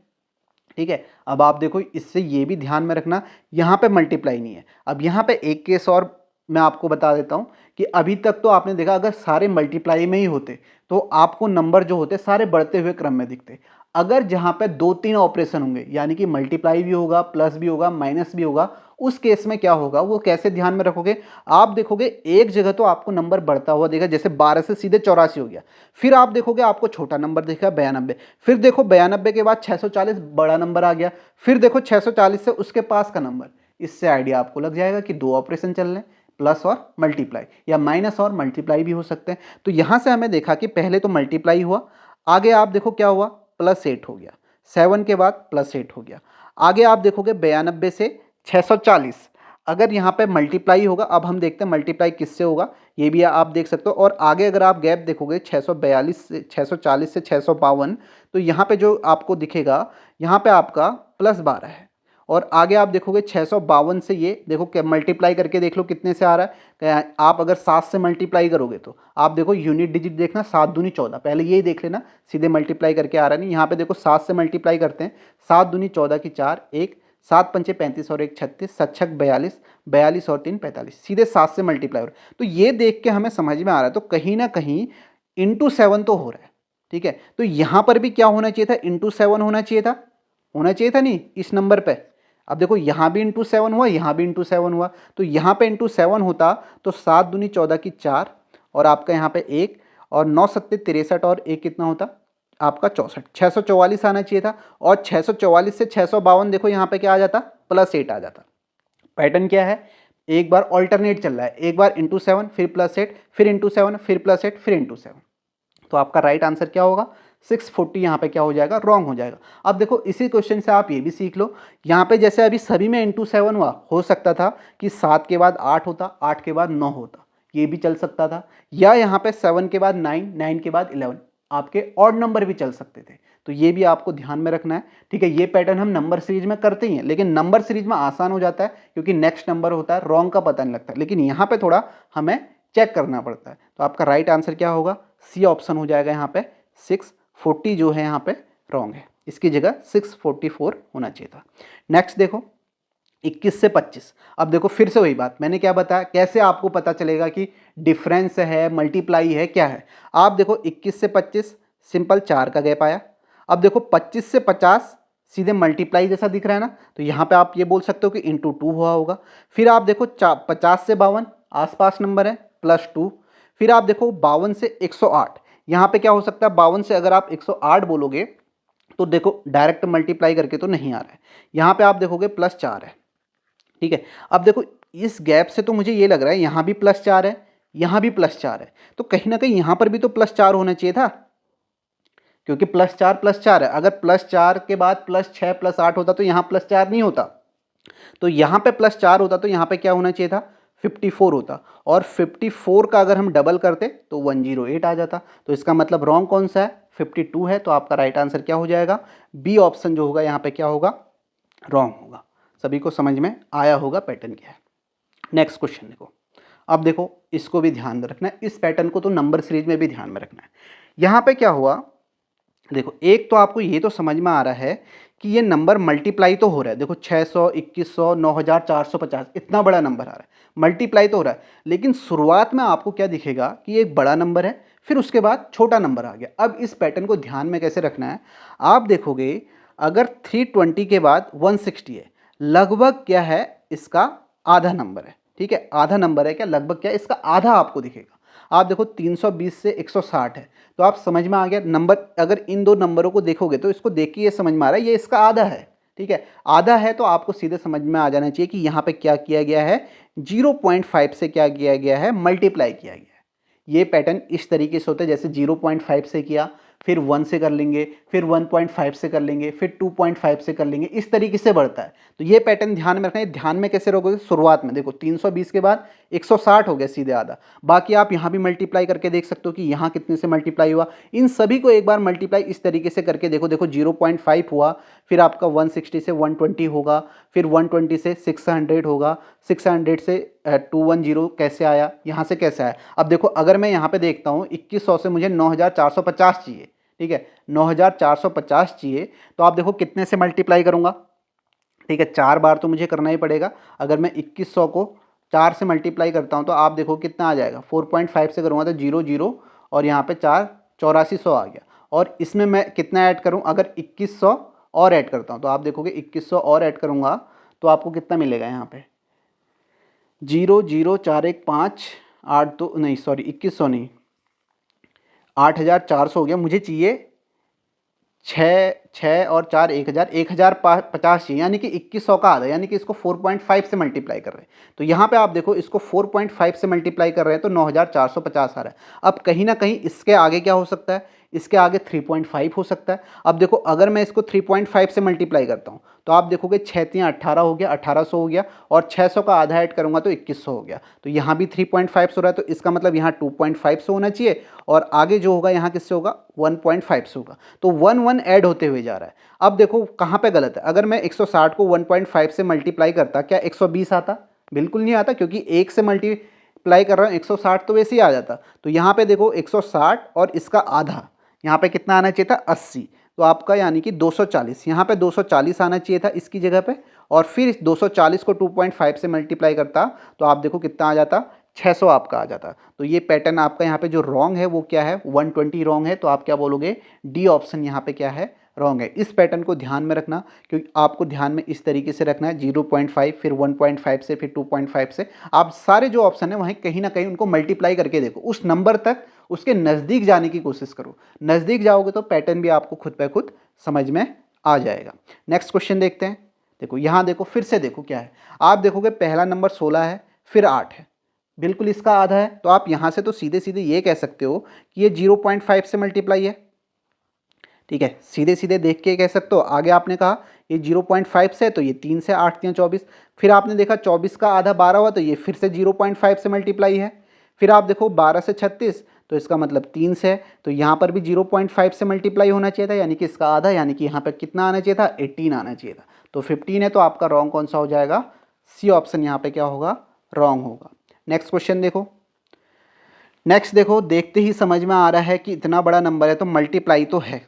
[SPEAKER 1] ठीक है। अब आप देखो इससे ये भी ध्यान में रखना, यहाँ पे मल्टीप्लाई नहीं है। अब यहाँ पे एक केस और मैं आपको बता देता हूँ कि अभी तक तो आपने देखा अगर सारे मल्टीप्लाई में ही होते तो आपको नंबर जो होते सारे बढ़ते हुए क्रम में दिखते। अगर जहाँ पे 2-3 ऑपरेशन होंगे, यानी कि मल्टीप्लाई भी होगा, प्लस भी होगा, माइनस भी होगा, उस केस में क्या होगा वो कैसे ध्यान में रखोगे? आप देखोगे एक जगह तो आपको नंबर बढ़ता हुआ देगा, जैसे 12 से सीधे 84 हो गया, फिर आप देखोगे आपको छोटा नंबर दिखेगा 92, फिर देखो 92 के बाद 640 बड़ा नंबर आ गया, फिर देखो 640 से उसके पास का नंबर। इससे आइडिया आपको लग जाएगा कि 2 ऑपरेशन चल रहे हैं, प्लस और मल्टीप्लाई, या माइनस और मल्टीप्लाई भी हो सकते हैं। तो यहाँ से हमें देखा कि पहले तो मल्टीप्लाई हुआ, आगे आप देखो क्या हुआ? +8 हो गया, 7 के बाद +8 हो गया। आगे आप देखोगे 92 से 640, अगर यहाँ पे मल्टीप्लाई होगा, अब हम देखते हैं मल्टीप्लाई किससे होगा, ये भी आप देख सकते हो। और आगे अगर आप गैप देखोगे 642 से 640 से 652, तो यहाँ पे जो आपको दिखेगा, यहाँ पे आपका +12 है। और आगे आप देखोगे 652 से, ये देखो क्या मल्टीप्लाई करके देख लो कितने से आ रहा है। आप अगर 7 से मल्टीप्लाई करोगे तो आप देखो यूनिट डिजिट देखना, 7 दूनी 14, पहले यही देख लेना, सीधे मल्टीप्लाई करके आ रहा नहीं। यहाँ पे देखो 7 से मल्टीप्लाई करते हैं, 7 दूनी 14 की 4, 1, 7 पंचे 35 और 1 36, 7 छक 42, 42 और 3 45, सीधे 7 से मल्टीप्लाई हो रहा है। तो ये देख के हमें समझ में आ रहा है, तो कहीं ना कहीं इंटू 7 तो हो रहा है, ठीक है। तो यहाँ पर भी क्या होना चाहिए था? इंटू 7 होना चाहिए था, होना चाहिए था नहीं इस नंबर पे। अब देखो यहाँ भी इंटू 7 हुआ, यहाँ भी इंटू 7 हुआ, तो यहाँ पे इंटू 7 होता तो 7 दूनी 14 की 4, और आपका यहाँ पे 1, और 9 सत्ते 63 और 1 कितना होता? आपका 64, 644 आना चाहिए था। और 644 से 652 देखो यहाँ पे क्या आ जाता? +8 आ जाता। पैटर्न क्या है? एक बार ऑल्टरनेट चल रहा है, एक बार इंटू 7 फिर +8 फिर इंटू 7 फिर +8 फिर इंटू 7। तो आपका राइट आंसर क्या होगा? 640 यहाँ पे क्या हो जाएगा? रॉन्ग हो जाएगा। अब देखो इसी क्वेश्चन से आप ये भी सीख लो, यहाँ पे जैसे अभी सभी में इंटू 7 हुआ, हो सकता था कि 7 के बाद 8 होता, 8 के बाद 9 होता, ये भी चल सकता था। या यहाँ पे 7 के बाद 9, 9 के बाद 11, आपके ऑड नंबर भी चल सकते थे। तो ये भी आपको ध्यान में रखना है, ठीक है। ये पैटर्न हम नंबर सीरीज में करते ही हैं, लेकिन नंबर सीरीज में आसान हो जाता है क्योंकि नेक्स्ट नंबर होता है, रॉन्ग का पता नहीं लगता, लेकिन यहाँ पे थोड़ा हमें चेक करना पड़ता है। तो आपका राइट आंसर क्या होगा? सी ऑप्शन हो जाएगा। यहाँ पे 640 जो है यहाँ पे रॉन्ग है, इसकी जगह 644 होना चाहिए था। नेक्स्ट देखो 21 से 25। अब देखो फिर से वही बात, मैंने क्या बताया, कैसे आपको पता चलेगा कि डिफरेंस है, मल्टीप्लाई है, क्या है। आप देखो 21 से 25 सिंपल 4 का गैप आया। अब देखो 25 से 50 सीधे मल्टीप्लाई जैसा दिख रहा है ना, तो यहाँ पे आप ये बोल सकते हो कि इंटू 2 हुआ होगा। फिर आप देखो 50 से 52 आसपास नंबर है, +2। फिर आप देखो 52 से 108, यहाँ पे क्या हो सकता है? 52 से अगर आप 108 बोलोगे तो देखो डायरेक्ट मल्टीप्लाई करके तो नहीं आ रहा है, यहाँ पे आप देखोगे +4 है, ठीक है। अब देखो इस गैप से तो मुझे ये लग रहा है यहाँ भी +4 है, यहाँ भी +4 है, तो कहीं ना कहीं यहाँ पर भी तो +4 होना चाहिए था, क्योंकि +4 है। अगर +4 के बाद +6 +8 होता तो यहाँ +4 नहीं होता, तो यहाँ पे +4 होता, तो यहाँ पे क्या होना चाहिए था? 54 होता, और 54 का अगर हम डबल करते तो 108 आ जाता। तो इसका मतलब रॉन्ग कौन सा है? 52 है। तो आपका राइट आंसर क्या हो जाएगा? बी ऑप्शन जो होगा यहाँ पे क्या होगा? रॉन्ग होगा। सभी को समझ में आया होगा पैटर्न क्या है। नेक्स्ट क्वेश्चन देखो, अब देखो इसको भी ध्यान में रखना है, इस पैटर्न को तो नंबर सीरीज में भी ध्यान में रखना है। यहाँ पे क्या हुआ? देखो एक तो आपको ये तो समझ में आ रहा है कि ये नंबर मल्टीप्लाई तो हो रहा है। देखो 600, 2100, 9450, इतना बड़ा नंबर आ रहा है, मल्टीप्लाई तो हो रहा है। लेकिन शुरुआत में आपको क्या दिखेगा कि एक बड़ा नंबर है, फिर उसके बाद छोटा नंबर आ गया। अब इस पैटर्न को ध्यान में कैसे रखना है? आप देखोगे अगर 320 के बाद 160 है, लगभग क्या है? इसका आधा नंबर है, ठीक है। आधा नंबर है क्या? लगभग क्या है? इसका आधा आपको दिखेगा। आप देखो 320 से 160 है, तो आप समझ में आ गया नंबर। अगर इन दो नंबरों को देखोगे तो इसको देख के ये समझ में आ रहा है ये इसका आधा है, ठीक है। आधा है तो आपको सीधे समझ में आ जाना चाहिए कि यहाँ पे क्या किया गया है, 0.5 से क्या किया गया है, मल्टीप्लाई किया गया है। ये पैटर्न इस तरीके से होता है, जैसे 0.5 से किया, फिर 1 से कर लेंगे, फिर 1.5 से कर लेंगे, फिर 2.5 से कर लेंगे, इस तरीके से बढ़ता है। तो ये पैटर्न ध्यान में रखना है। ध्यान में कैसे रखोगे, शुरुआत में देखो 320 के बाद 160 हो गया सीधे आधा। बाकी आप यहाँ भी मल्टीप्लाई करके देख सकते हो कि यहाँ कितने से मल्टीप्लाई हुआ। इन सभी को एक बार मल्टीप्लाई इस तरीके से करके देखो, देखो 0.5 हुआ, फिर आपका 160 से 120 होगा, फिर 120 से 600 होगा, 600 से 210 कैसे आया, यहाँ से कैसे आया। अब देखो अगर मैं यहाँ पे देखता हूँ 2100 से मुझे 9450 चाहिए, ठीक है, 9450 चाहिए, तो आप देखो कितने से मल्टीप्लाई करूँगा, ठीक है, 4 बार तो मुझे करना ही पड़ेगा। अगर मैं 2100 को 4 से मल्टीप्लाई करता हूँ तो आप देखो कितना आ जाएगा, 4.5 से करूँगा तो 0 0 और यहाँ पे 4 8400 आ गया। और इसमें मैं कितना ऐड करूँ, अगर 2100 और ऐड करता हूँ तो आप देखोगे 2100 और ऐड करूँगा तो आपको कितना मिलेगा, यहाँ पे 0 0 4 1 5 8 2 नहीं सॉरी 2100 नहीं 8400 हो गया। मुझे चाहिए 6 और 4 1050 चाहिए, यानी कि 2100 का आधा, यानी कि इसको 4.5 से मल्टीप्लाई कर रहे हैं। तो यहाँ पे आप देखो इसको 4.5 से मल्टीप्लाई कर रहे हैं तो 9450 आ रहा है। अब कहीं ना कहीं इसके आगे क्या हो सकता है, इसके आगे 3.5 हो सकता है। अब देखो अगर मैं इसको 3.5 से मल्टीप्लाई करता हूँ तो आप देखोगे 6 3 18 हो गया, 1800 हो गया, और 600 का आधा ऐड करूँगा तो 2100 हो गया। तो यहाँ भी 3.5 से हो रहा है, तो इसका मतलब यहाँ 2.5 से होना चाहिए, और आगे जो होगा यहाँ किससे होगा, 1.5 से होगा। तो 1 1 ऐड होते हुए जा रहा है। अब देखो कहाँ पे गलत है, अगर मैं 160 को 1.5 से मल्टीप्लाई करता, क्या 120 आता, बिल्कुल नहीं आता, क्योंकि 1 से मल्टीप्लाई कर रहा हूँ 160 तो वैसे ही आ जाता। तो यहाँ पे देखो 160 और इसका आधा, यहाँ पे कितना आना चाहिए था, 80, तो आपका यानी कि 240, यहाँ पे 240 आना चाहिए था इसकी जगह पे, और फिर 240 को 2.5 से मल्टीप्लाई करता तो आप देखो कितना आ जाता, 600 आपका आ जाता। तो ये पैटर्न आपका यहाँ पे जो रॉन्ग है वो क्या है, 120 रॉन्ग है। तो आप क्या बोलोगे, डी ऑप्शन यहाँ पे क्या है, रॉन्ग है। इस पैटर्न को ध्यान में रखना, क्योंकि आपको ध्यान में इस तरीके से रखना है, 0.5 फिर 1.5 से फिर 2.5 से, आप सारे जो ऑप्शन है वहीं कहीं ना कहीं उनको मल्टीप्लाई करके देखो, उस नंबर तक उसके नज़दीक जाने की कोशिश करो। नज़दीक जाओगे तो पैटर्न भी आपको खुद ब खुद समझ में आ जाएगा। नेक्स्ट क्वेश्चन देखते हैं। देखो यहाँ देखो, फिर से देखो क्या है, आप देखोगे पहला नंबर 16 है, फिर 8 है, बिल्कुल इसका आधा है। तो आप यहाँ से तो सीधे सीधे ये कह सकते हो कि ये 0.5 से मल्टीप्लाई है, ठीक है, सीधे सीधे देख के कह सकते हो। आगे आपने कहा ये 0.5 से, तो ये 3 से 8 3 24, फिर आपने देखा 24 का आधा 12 हुआ, तो ये फिर से 0.5 से मल्टीप्लाई है। फिर आप देखो 12 से 36, तो इसका मतलब 3 से है, तो यहाँ पर भी 0.5 से मल्टीप्लाई होना चाहिए था, यानी कि इसका आधा, यानी कि यहाँ पर कितना आना चाहिए था, 18 आना चाहिए था। तो 15 है, तो आपका रॉन्ग कौन सा हो जाएगा, सी ऑप्शन यहाँ पे क्या होगा, रॉन्ग होगा। नेक्स्ट क्वेश्चन देखो। नेक्स्ट देखो, देखते ही समझ में आ रहा है कि इतना बड़ा नंबर है तो मल्टीप्लाई तो है,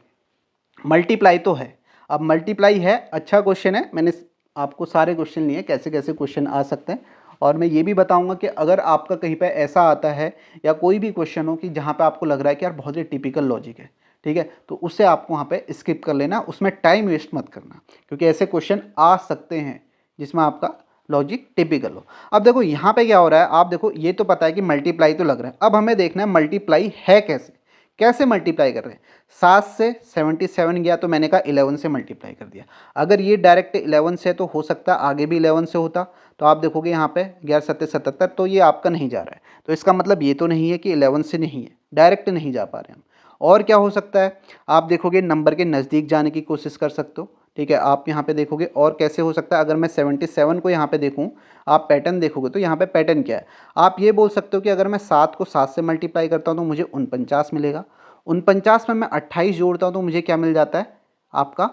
[SPEAKER 1] मल्टीप्लाई तो है। अब मल्टीप्लाई है, अच्छा क्वेश्चन है, मैंने आपको सारे क्वेश्चन लिए कैसे कैसे क्वेश्चन आ सकते हैं, और मैं ये भी बताऊंगा कि अगर आपका कहीं पे ऐसा आता है या कोई भी क्वेश्चन हो कि जहाँ पे आपको लग रहा है कि यार बहुत ही टिपिकल लॉजिक है, ठीक है, तो उससे आपको वहाँ पे स्किप कर लेना, उसमें टाइम वेस्ट मत करना, क्योंकि ऐसे क्वेश्चन आ सकते हैं जिसमें आपका लॉजिक टिपिकल हो। अब देखो यहाँ पे क्या हो रहा है, आप देखो ये तो पता है कि मल्टीप्लाई तो लग रहा है, अब हमें देखना है मल्टीप्लाई है कैसे, कैसे मल्टीप्लाई कर रहे हैं। 7 से 77 गया तो मैंने कहा 11 से मल्टीप्लाई कर दिया। अगर ये डायरेक्ट 11 से तो हो सकता है आगे भी 11 से होता, तो आप देखोगे यहाँ पे 11 7 77, तो ये आपका नहीं जा रहा है, तो इसका मतलब ये तो नहीं है कि 11 से नहीं है, डायरेक्ट नहीं जा पा रहे हम। और क्या हो सकता है, आप देखोगे नंबर के नज़दीक जाने की कोशिश कर सकते हो, ठीक है। आप यहाँ पे देखोगे और कैसे हो सकता है, अगर मैं 77 को यहाँ पे देखूँ, आप पैटर्न देखोगे तो यहाँ पे पैटर्न क्या है, आप ये बोल सकते हो कि अगर मैं 7 को 7 से मल्टीप्लाई करता हूँ तो मुझे 49 मिलेगा, 49 में मैं 28 जोड़ता हूँ तो मुझे क्या मिल जाता है, आपका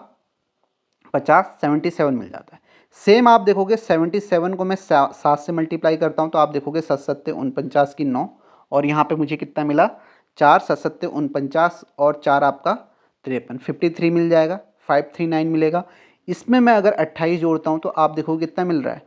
[SPEAKER 1] 50 77 मिल जाता है। सेम आप देखोगे 77 को मैं 7 से मल्टीप्लाई करता हूँ तो आप देखोगे 7 7 49 की 9, और यहाँ पे मुझे कितना मिला, 4 7 7 49 और 4 आपका 53, 53 मिल जाएगा, 539 मिलेगा। इसमें मैं अगर 28 जोड़ता हूँ तो आप देखोगे कितना मिल रहा है,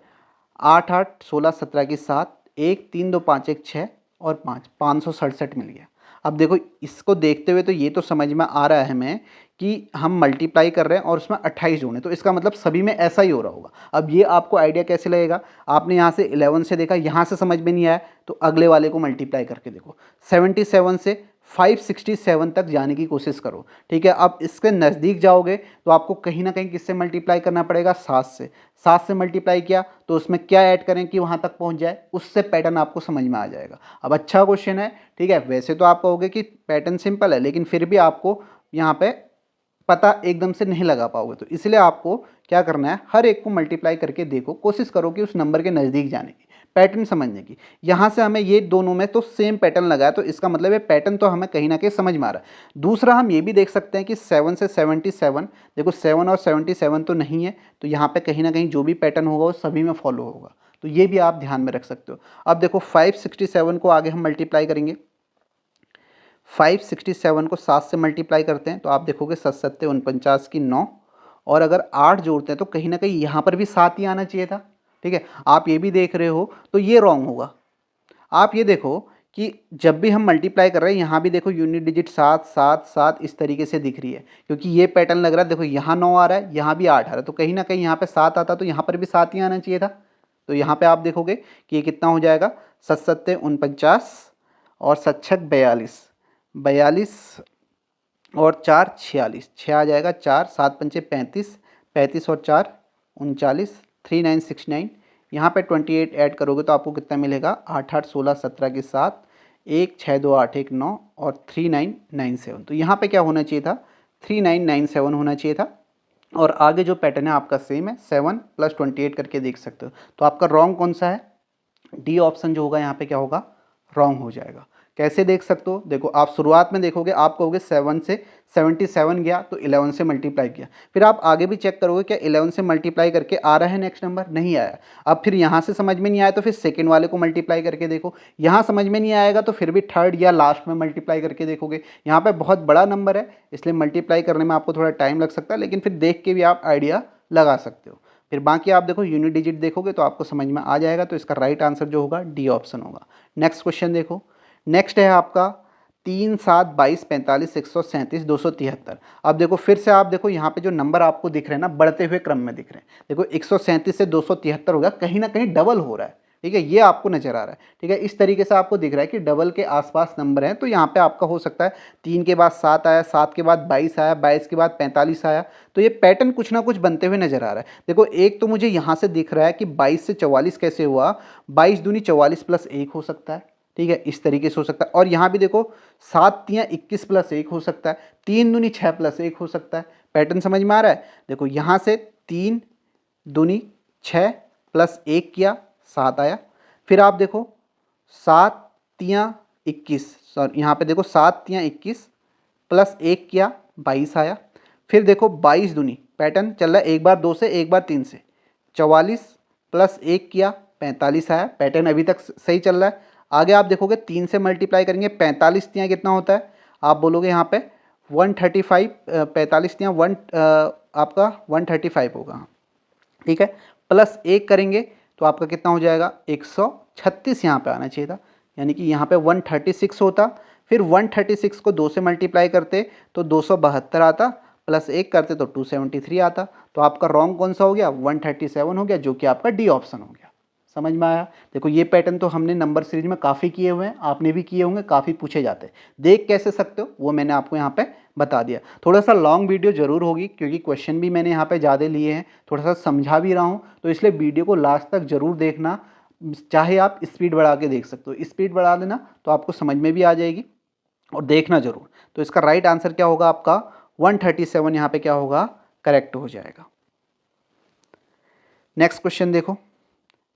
[SPEAKER 1] 8 8 16 17 की 7, 1 3 2 5 1 6 और 5 567 मिल गया। अब देखो इसको देखते हुए तो ये तो समझ में आ रहा है हमें कि हम मल्टीप्लाई कर रहे हैं और उसमें 28 जोड़े, तो इसका मतलब सभी में ऐसा ही हो रहा होगा। अब ये आपको आइडिया कैसे लगेगा, आपने यहाँ से 11 से देखा, यहाँ से समझ में नहीं आया तो अगले वाले को मल्टीप्लाई करके देखो। 77 से 567 तक जाने की कोशिश करो, ठीक है। अब इसके नज़दीक जाओगे तो आपको कहीं ना कहीं किससे मल्टीप्लाई करना पड़ेगा, 7 से। 7 से मल्टीप्लाई किया तो उसमें क्या ऐड करें कि वहाँ तक पहुँच जाए, उससे पैटर्न आपको समझ में आ जाएगा। अब अच्छा क्वेश्चन है, ठीक है। वैसे तो आप कहोगे कि पैटर्न सिंपल है, लेकिन फिर भी आपको यहाँ पे पता एकदम से नहीं लगा पाओगे, तो इसलिए आपको क्या करना है, हर एक को मल्टीप्लाई करके देखो, कोशिश करो कि उस नंबर के नज़दीक जाने की, पैटर्न समझने की। यहाँ से हमें ये दोनों में तो सेम पैटर्न लगा है, तो इसका मतलब ये पैटर्न तो हमें कहीं ना कहीं समझ में आ रहा है। दूसरा हम ये भी देख सकते हैं कि 7 से 77, देखो 7 और 77 तो नहीं है, तो यहाँ पे कहीं ना कहीं जो भी पैटर्न होगा वो सभी में फॉलो होगा, तो ये भी आप ध्यान में रख सकते हो। अब देखो 567 को आगे हम मल्टीप्लाई करेंगे। 567 को 7 से मल्टीप्लाई करते हैं तो आप देखोगे 7 सत्ते 49 की 9, और अगर 8 जोड़ते हैं तो कहीं ना कहीं यहाँ पर भी 7 ही आना चाहिए था, ठीक है। आप ये भी देख रहे हो तो ये रॉन्ग होगा। आप ये देखो कि जब भी हम मल्टीप्लाई कर रहे हैं यहाँ भी देखो यूनिट डिजिट 7 7 7 इस तरीके से दिख रही है, क्योंकि ये पैटर्न लग रहा है। देखो यहाँ 9 आ रहा है, यहाँ भी 8 आ रहा है, तो कहीं ना कहीं यहाँ पे 7 आता तो यहाँ पर भी 7 ही आना चाहिए था। तो यहाँ पे आप देखोगे कि ये कितना हो जाएगा, 7 सत्ते 49 और 7 छक 42, 42 और 4 46, 6 आ जाएगा, 4 7 पंचे 35, 35 और 4 39, 3969। यहाँ पे 28 ऐड करोगे तो आपको कितना मिलेगा, 8 8 16 17 के 7, 1 6 2 8 1 9 और 3997। तो यहाँ पे क्या होना चाहिए था, 3997 होना चाहिए था। और आगे जो पैटर्न है आपका सेम है, 7 + 28 करके देख सकते हो। तो आपका रॉन्ग कौन सा है, डी ऑप्शन जो होगा यहाँ पे क्या होगा, रॉन्ग हो जाएगा। कैसे देख सकते हो, देखो आप शुरुआत में देखोगे, आप कहोगे 7 से 77 गया तो 11 से मल्टीप्लाई किया, फिर आप आगे भी चेक करोगे क्या 11 से मल्टीप्लाई करके आ रहा है नेक्स्ट नंबर, नहीं आया। अब फिर यहाँ से समझ में नहीं आया तो फिर सेकेंड वाले को मल्टीप्लाई करके देखो, यहाँ समझ में नहीं आएगा तो फिर भी थर्ड या लास्ट में मल्टीप्लाई करके देखोगे। यहाँ पर बहुत बड़ा नंबर है इसलिए मल्टीप्लाई करने में आपको थोड़ा टाइम लग सकता है, लेकिन फिर देख के भी आप आइडिया लगा सकते हो। फिर बाकी आप देखो यूनिट डिजिट देखोगे तो आपको समझ में आ जाएगा, तो इसका राइट आंसर जो होगा डी ऑप्शन होगा। नेक्स्ट क्वेश्चन देखो, नेक्स्ट है आपका 3 7 22 45 137 273। अब देखो फिर से आप देखो यहाँ पे जो नंबर आपको दिख रहे हैं ना, बढ़ते हुए क्रम में दिख रहे हैं। देखो 137 से 273 हो गया, कहीं ना कहीं डबल हो रहा है, ठीक है, ये आपको नजर आ रहा है, ठीक है। इस तरीके से आपको दिख रहा है कि डबल के आसपास नंबर हैं, तो यहाँ पे आपका हो सकता है 3 के बाद 7 आया, 7 के बाद 22 आया, 22 के बाद 45 आया, तो ये पैटर्न कुछ ना कुछ बनते हुए नजर आ रहा है। देखो एक तो मुझे यहाँ से दिख रहा है कि 22 से 44 कैसे हुआ, 22 दूनी 44 + 1 हो सकता है, ठीक है, इस तरीके से हो सकता है। और यहाँ भी देखो 7 तियाँ 21 + 1 हो सकता है, 3 दूनी 6 + 1 हो सकता है। पैटर्न समझ में आ रहा है। देखो यहाँ से 3 दूनी 6 + 1 किया, 7 आया। फिर आप देखो 7 तियाँ 21, सॉरी यहाँ पे देखो 7 तियाँ 21 + 1 किया, 22 आया। फिर देखो 22 दूनी, पैटर्न चल रहा है, एक बार 2 से एक बार 3 से, 44 + 1 किया, 45 आया। पैटर्न अभी तक सही चल रहा है। आगे आप देखोगे 3 से मल्टीप्लाई करेंगे, 45 तियाँ कितना होता है, आप बोलोगे यहाँ पे 135, 45 तियाँ आपका 135 होगा, ठीक है। +1 करेंगे तो आपका कितना हो जाएगा, 136 यहाँ पे आना चाहिए था, यानी कि यहाँ पे 136 होता। फिर 136 को 2 से मल्टीप्लाई करते तो 272 आता, +1 करते तो 273 आता। तो आपका रॉन्ग कौन सा हो गया, 137 हो गया, जो कि आपका डी ऑप्शन हो गया। समझ में आया। देखो ये पैटर्न तो हमने नंबर सीरीज में काफ़ी किए हुए हैं, आपने भी किए होंगे, काफ़ी पूछे जाते हैं। देख कैसे सकते हो वो मैंने आपको यहाँ पे बता दिया। थोड़ा सा लॉन्ग वीडियो जरूर होगी क्योंकि क्वेश्चन भी मैंने यहाँ पे ज़्यादा लिए हैं, थोड़ा सा समझा भी रहा हूँ, तो इसलिए वीडियो को लास्ट तक जरूर देखना। चाहे आप स्पीड बढ़ा के देख सकते हो, स्पीड बढ़ा देना तो आपको समझ में भी आ जाएगी, और देखना जरूर। तो इसका राइट आंसर क्या होगा आपका 137, यहाँ पे क्या होगा, करेक्ट हो जाएगा। नेक्स्ट क्वेश्चन देखो,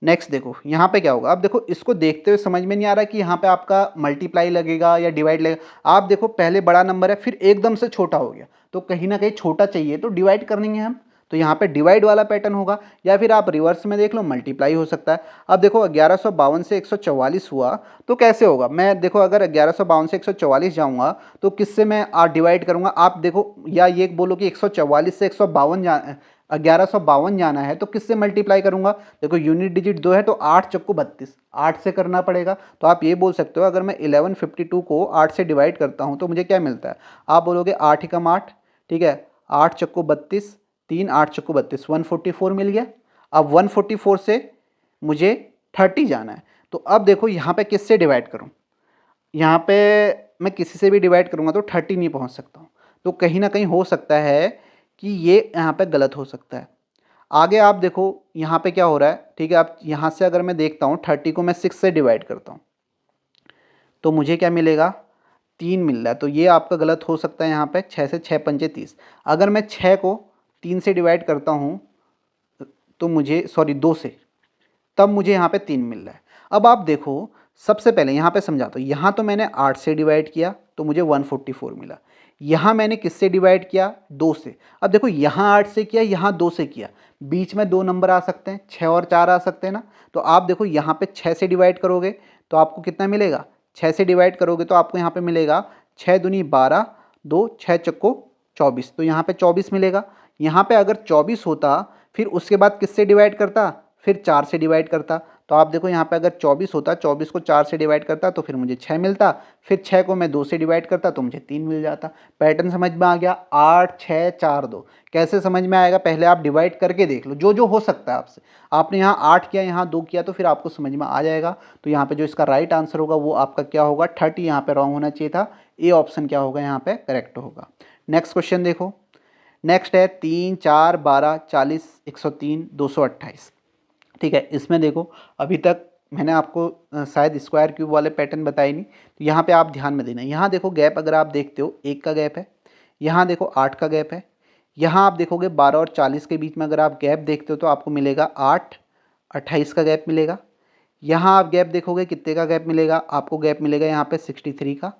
[SPEAKER 1] नेक्स्ट देखो यहाँ पे क्या होगा। अब देखो इसको देखते हुए समझ में नहीं आ रहा कि यहाँ पे आपका मल्टीप्लाई लगेगा या डिवाइड लगेगा। आप देखो पहले बड़ा नंबर है, फिर एकदम से छोटा हो गया, तो कहीं ना कहीं छोटा चाहिए तो डिवाइड करेंगे हम, तो यहाँ पे डिवाइड वाला पैटर्न होगा, या फिर आप रिवर्स में देख लो, मल्टीप्लाई हो सकता है। अब देखो 1152 से 144 हुआ तो कैसे होगा। मैं देखो अगर 1152 से 144 जाऊँगा तो किससे मैं डिवाइड करूँगा, आप देखो, या ये बोलो कि 144 से 152 1152 जाना है तो किससे मल्टीप्लाई करूंगा? देखो यूनिट डिजिट 2 है तो 8 चक्कू 32, 8 से करना पड़ेगा। तो आप ये बोल सकते हो अगर मैं 1152 को 8 से डिवाइड करता हूँ तो मुझे क्या मिलता है? आप बोलोगे 8 एकम 8, ठीक है, 8 चक्कू 32, 3 8 चक्कू 32, 144 मिल गया। अब 144 से मुझे 30 जाना है। तो अब देखो यहाँ पे किससे डिवाइड करूँ? यहाँ पे मैं किसी से भी डिवाइड करूँगा तो 30 नहीं पहुँच सकता हूँ। तो कहीं ना कहीं हो सकता है कि ये यहाँ पे गलत हो सकता है। आगे आप देखो यहाँ पे क्या हो रहा है, ठीक है। आप यहाँ से अगर मैं देखता हूँ 30 को मैं 6 से डिवाइड करता हूँ तो मुझे क्या मिलेगा? 3 मिल रहा है। तो ये आपका गलत हो सकता है। यहाँ पे 6 से 6 पंजे 30। अगर मैं 6 को 3 से डिवाइड करता हूँ तो मुझे, सॉरी 2 से, तब मुझे यहाँ पे 3 मिल रहा है। अब आप देखो सबसे पहले यहाँ पे समझाता हूँ। यहाँ तो मैंने 8 से डिवाइड किया तो मुझे 144 मिला। यहाँ मैंने किससे डिवाइड किया? 2 से। अब देखो यहाँ 8 से किया, यहाँ 2 से किया, बीच में 2 नंबर आ सकते हैं, 6 और 4 आ सकते हैं ना। तो आप देखो यहाँ पे 6 से डिवाइड करोगे तो आपको कितना मिलेगा? 6 से डिवाइड करोगे तो आपको यहाँ पे मिलेगा 6 दूनी 12, 2 6 चक्को 24, तो यहाँ पे 24 मिलेगा। यहाँ पे अगर 24 होता फिर उसके बाद किससे डिवाइड करता? फिर 4 से डिवाइड करता। तो आप देखो यहाँ पे अगर 24 होता, 24 को 4 से डिवाइड करता तो फिर मुझे 6 मिलता, फिर 6 को मैं 2 से डिवाइड करता तो मुझे 3 मिल जाता। पैटर्न समझ में आ गया? 8 6 4 2। कैसे समझ में आएगा? पहले आप डिवाइड करके देख लो, जो जो हो सकता है आपसे। आपने यहाँ 8 किया, यहाँ 2 किया, तो फिर आपको समझ में आ जाएगा। तो यहाँ पे जो इसका राइट आंसर होगा वो आपका क्या होगा? 30 यहाँ पे रॉन्ग होना चाहिए था। ए ऑप्शन क्या होगा यहाँ पे? करेक्ट होगा। नेक्स्ट क्वेश्चन देखो। नेक्स्ट है 3 4 12 40 103 228। ठीक है, इसमें देखो अभी तक मैंने आपको शायद स्क्वायर क्यूब वाले पैटर्न बताए नहीं। तो यहाँ पे आप ध्यान में देना। यहाँ देखो गैप अगर आप देखते हो 1 का गैप है, यहाँ देखो 8 का गैप है, यहाँ आप देखोगे 12 और 40 के बीच में अगर आप गैप देखते हो तो आपको मिलेगा 8 28 का गैप मिलेगा। यहाँ आप गैप देखोगे कितने का गैप मिलेगा? आपको गैप मिलेगा यहाँ पे 63 का।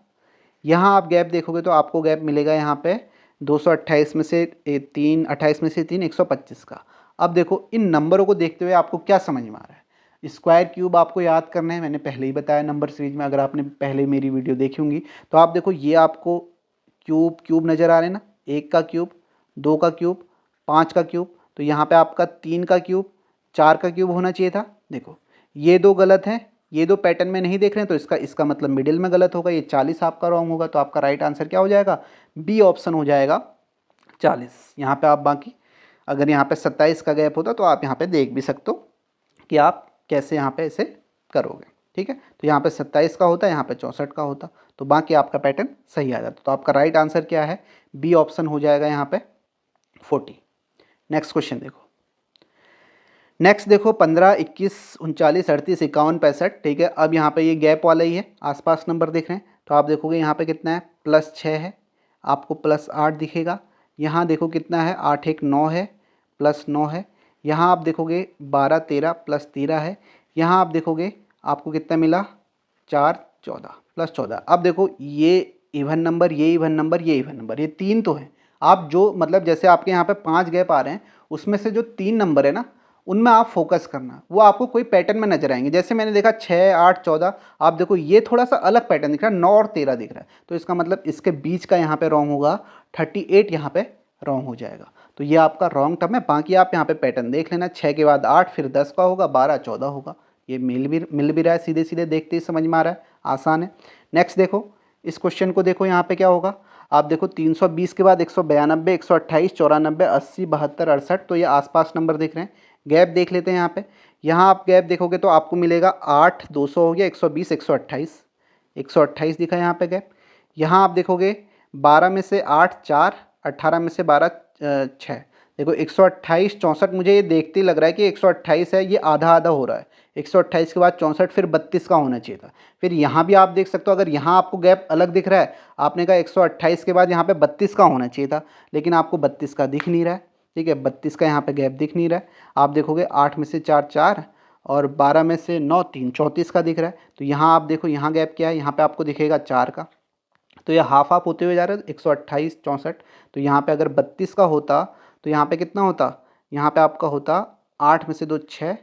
[SPEAKER 1] यहाँ आप गैप देखोगे तो आपको गैप मिलेगा यहाँ पे 228 में से 3, 28 में से 3, 125 का। अब देखो इन नंबरों को देखते हुए आपको क्या समझ में आ रहा है? स्क्वायर क्यूब आपको याद करना है, मैंने पहले ही बताया नंबर सीरीज में, अगर आपने पहले मेरी वीडियो देखी होंगी तो आप देखो ये आपको क्यूब क्यूब नज़र आ रहे हैं ना। 1 का क्यूब, 2 का क्यूब, 5 का क्यूब। तो यहाँ पे आपका 3 का क्यूब, 4 का क्यूब होना चाहिए था। देखो ये 2 गलत हैं, ये 2 पैटर्न में नहीं देख रहे हैं तो इसका मतलब मिडिल में गलत होगा। ये 40 आपका रॉन्ग होगा। तो आपका राइट आंसर क्या हो जाएगा? बी ऑप्शन हो जाएगा 40। यहाँ पे आप बाकी अगर यहाँ पे 27 का गैप होता तो आप यहाँ पे देख भी सकते हो कि आप कैसे यहाँ पे इसे करोगे। ठीक है, तो यहाँ पे 27 का होता, यहाँ पे 64 का होता, तो बाकी आपका पैटर्न सही आ जाता। तो आपका राइट आंसर क्या है? बी ऑप्शन हो जाएगा यहाँ पे 40। नेक्स्ट क्वेश्चन देखो। नेक्स्ट देखो 15 21 39 38 51 65। ठीक है, अब यहाँ पे ये गैप वाला ही है, आसपास नंबर दिख रहे हैं। तो आप देखोगे यहाँ पे कितना है? +6 है, आपको +8 दिखेगा। यहाँ देखो कितना है? 8 1 9 है, +9 है। यहाँ आप देखोगे 12 13 +13 है। यहाँ आप देखोगे आपको कितना मिला? 4 14 +14। अब देखो ये इवन नंबर, ये इवन नंबर, ये इवन नंबर, ये 3 तो हैं। आप जो मतलब जैसे आपके यहाँ पे 5 गैप आ रहे हैं उसमें से जो 3 नंबर है ना उनमें आप फोकस करना, वो आपको कोई पैटर्न में नजर आएंगे। जैसे मैंने देखा 6 8 14, आप देखो ये थोड़ा सा अलग पैटर्न दिख रहा है, 9 और 13 दिख रहा है। तो इसका मतलब इसके बीच का यहाँ पे रॉन्ग होगा, 38 यहाँ पे रॉन्ग हो जाएगा। तो ये आपका रॉन्ग टर्म है। बाकी आप यहाँ पे पैटर्न देख लेना, 6 के बाद 8, फिर 10 का होगा, 12 14 होगा। ये मिल भी रहा है, सीधे सीधे देखते ही समझ में आ रहा है, आसान है। नेक्स्ट देखो इस क्वेश्चन को, देखो यहाँ पे क्या होगा। आप देखो 320 के बाद 192 128 94 80 72 68, तो ये आसपास नंबर दिख रहे हैं। गैप देख लेते हैं यहाँ पे। यहाँ आप गैप देखोगे तो आपको मिलेगा 8 200 हो गया, 120 128 128 दिखा यहाँ पे गैप। यहाँ आप देखोगे 12 में से 8 4, 18 में से 12 6। देखो 128 64, मुझे ये देखते ही लग रहा है कि 128 है, ये आधा आधा हो रहा है। 128 के बाद 64, फिर 32 का होना चाहिए था। फिर यहाँ भी आप देख सकते हो, अगर यहाँ आपको गैप अलग दिख रहा है, आपने कहा 128 के बाद यहाँ पे 32 का होना चाहिए था, लेकिन आपको 32 का दिख नहीं रहा है। ठीक है, 32 का यहाँ पे गैप दिख नहीं रहा है। आप देखोगे 8 में से 4 4 और 12 में से 9 3, 34 का दिख रहा है। तो यहाँ आप देखो यहाँ गैप क्या है? यहाँ पे आपको दिखेगा 4 का। तो ये हाफ हाफ होते हुए जा रहा है, 128 64। तो यहाँ पे अगर 32 का होता तो यहाँ पे कितना होता? यहाँ पे आपका होता 8 में से 2 6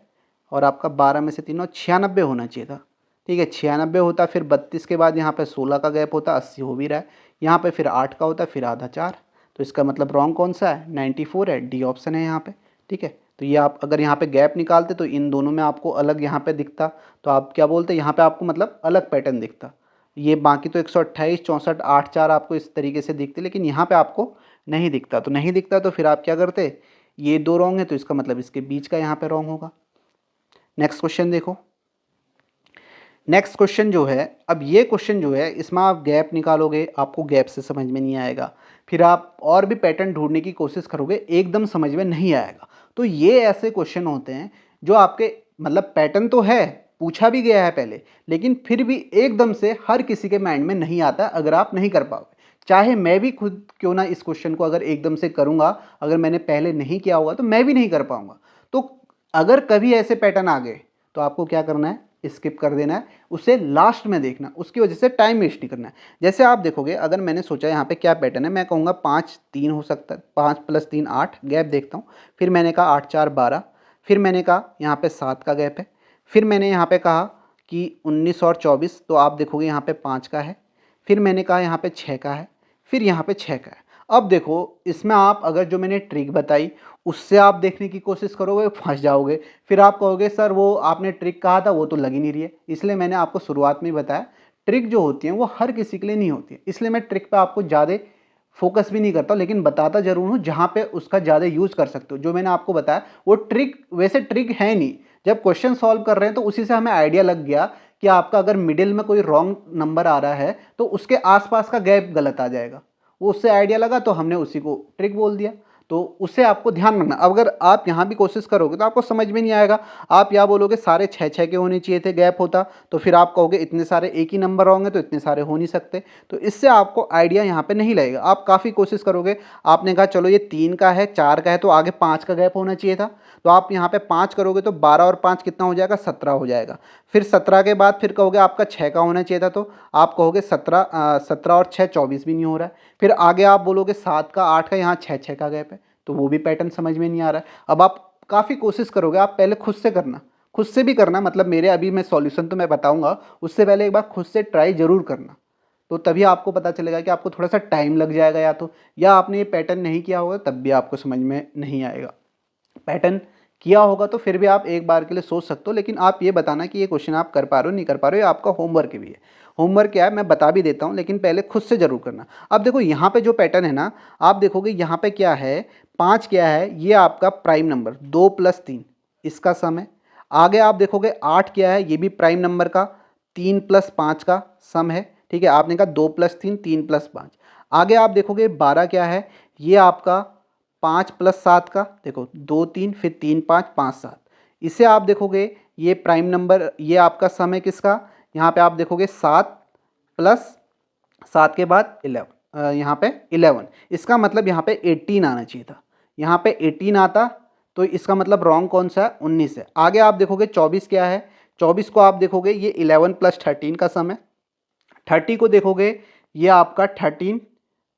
[SPEAKER 1] और आपका 12 में से 3 और 96 होना चाहिए था। ठीक है, 96 होता, फिर 32 के बाद यहाँ पे 16 का गैप होता, 80 हो भी रहा है। यहाँ पे फिर 8 का होता, फिर आधा 4। तो इसका मतलब रॉन्ग कौन सा है, 94 है, डी ऑप्शन है यहाँ पे। ठीक है, तो ये आप अगर यहाँ पे गैप निकालते तो इन दोनों में आपको अलग यहाँ पे दिखता, तो आप क्या बोलते, यहाँ पे आपको मतलब अलग पैटर्न दिखता। ये बाकी तो 128, 64, 8, 4 आपको इस तरीके से दिखते, लेकिन यहाँ पे आपको नहीं दिखता। तो नहीं दिखता तो फिर आप क्या करते, ये दो रॉन्ग है तो इसका मतलब इसके बीच का यहाँ पे रॉन्ग होगा। नेक्स्ट क्वेश्चन देखो। नेक्स्ट क्वेश्चन जो है, अब ये क्वेश्चन जो है इसमें आप गैप निकालोगे, आपको गैप से समझ में नहीं आएगा, फिर आप और भी पैटर्न ढूंढने की कोशिश करोगे, एकदम समझ में नहीं आएगा। तो ये ऐसे क्वेश्चन होते हैं जो आपके मतलब पैटर्न तो है, पूछा भी गया है पहले, लेकिन फिर भी एकदम से हर किसी के माइंड में नहीं आता अगर आप नहीं कर पाओगे। चाहे मैं भी खुद क्यों ना इस क्वेश्चन को अगर एकदम से करूँगा, अगर मैंने पहले नहीं किया होगा तो मैं भी नहीं कर पाऊँगा। तो अगर कभी ऐसे पैटर्न आ गए तो आपको क्या करना है, स्किप कर देना है, उसे लास्ट में देखना, उसकी वजह से टाइम वेस्ट नहीं करना है। जैसे आप देखोगे, अगर मैंने सोचा यहाँ पे क्या पैटर्न है, मैं कहूँगा 5 3 हो सकता है, 5 + 3 8, गैप देखता हूँ, फिर मैंने कहा 8 4 12, फिर मैंने कहा यहाँ पे 7 का गैप है, फिर मैंने यहाँ पे कहा कि 19 और 24, तो आप देखोगे यहाँ पे 5 का है, फिर मैंने कहा यहाँ पे 6 का है, फिर यहाँ पे 6 का है। अब देखो इसमें आप अगर जो मैंने ट्रिक बताई उससे आप देखने की कोशिश करोगे, फंस जाओगे, फिर आप कहोगे सर वो आपने ट्रिक कहा था वो तो लग ही नहीं रही है। इसलिए मैंने आपको शुरुआत में ही बताया, ट्रिक जो होती है वो हर किसी के लिए नहीं होती है, इसलिए मैं ट्रिक पे आपको ज़्यादा फोकस भी नहीं करता, लेकिन बताता ज़रूर हूँ जहाँ पे उसका ज़्यादा यूज़ कर सकते हो। जो मैंने आपको बताया वो ट्रिक वैसे ट्रिक है नहीं, जब क्वेश्चन सॉल्व कर रहे हैं तो उसी से हमें आइडिया लग गया कि आपका अगर मिडिल में कोई रॉन्ग नंबर आ रहा है तो उसके आसपास का गैप गलत आ जाएगा, वो उससे आइडिया लगा तो हमने उसी को ट्रिक बोल दिया। तो उससे आपको ध्यान रखना। अगर आप यहाँ भी कोशिश करोगे तो आपको समझ में नहीं आएगा, आप यहाँ बोलोगे सारे 6 के होने चाहिए थे, गैप होता तो फिर आप कहोगे इतने सारे एक ही नंबर होंगे तो इतने सारे हो नहीं सकते, तो इससे आपको आइडिया यहाँ पे नहीं लगेगा। आप काफ़ी कोशिश करोगे, आपने कहा चलो ये 3 का है 4 का है तो आगे 5 का गैप होना चाहिए था, तो आप यहाँ पे 5 करोगे तो 12 और 5 कितना हो जाएगा, 17 हो जाएगा। फिर 17 के बाद फिर कहोगे आपका 6 का होना चाहिए था, तो आप कहोगे 17 और 6 24 भी नहीं हो रहा है। फिर आगे आप बोलोगे 7 का 8 का, यहाँ 6 का गैप है, तो वो भी पैटर्न समझ में नहीं आ रहा है। अब आप काफ़ी कोशिश करोगे, आप पहले खुद से करना, खुद से भी करना, मतलब मेरे अभी मैं सॉल्यूशन तो मैं बताऊंगा, उससे पहले एक बार खुद से ट्राई जरूर करना, तो तभी आपको पता चलेगा कि आपको थोड़ा सा टाइम लग जाएगा या तो, या आपने ये पैटर्न नहीं किया होगा तब भी आपको समझ में नहीं आएगा। पैटर्न किया होगा तो फिर भी आप एक बार के लिए सोच सकते हो, लेकिन आप ये बताना कि ये क्वेश्चन आप कर पा रहे हो नहीं कर पा रहे हो, ये आपका होमवर्क भी है। होमवर्क क्या है मैं बता भी देता हूँ, लेकिन पहले खुद से ज़रूर करना। अब देखो यहाँ पे जो पैटर्न है ना, आप देखोगे यहाँ पे क्या है, 5 क्या है, ये आपका प्राइम नंबर 2 + 3 इसका सम है। आगे आप देखोगे 8 क्या है, ये भी प्राइम नंबर का 3 + 5 का सम है। ठीक है, आपने कहा 2 + 3 3 + 5। आगे आप देखोगे 12 क्या है, ये आपका 5 + 7 का, देखो 2 3 फिर 3 5 5 7। इसे आप देखोगे ये प्राइम नंबर, ये आपका सम है किसका, यहाँ पे आप देखोगे 7 + 7 के बाद 11, यहाँ पे 11, इसका मतलब यहाँ पे 18 आना चाहिए था, यहाँ पे 18 आता तो इसका मतलब रॉन्ग कौन सा है, 19 है। आगे आप देखोगे 24 क्या है, 24 को आप देखोगे ये 11 + 13 का सम है। 30 को देखोगे ये आपका 13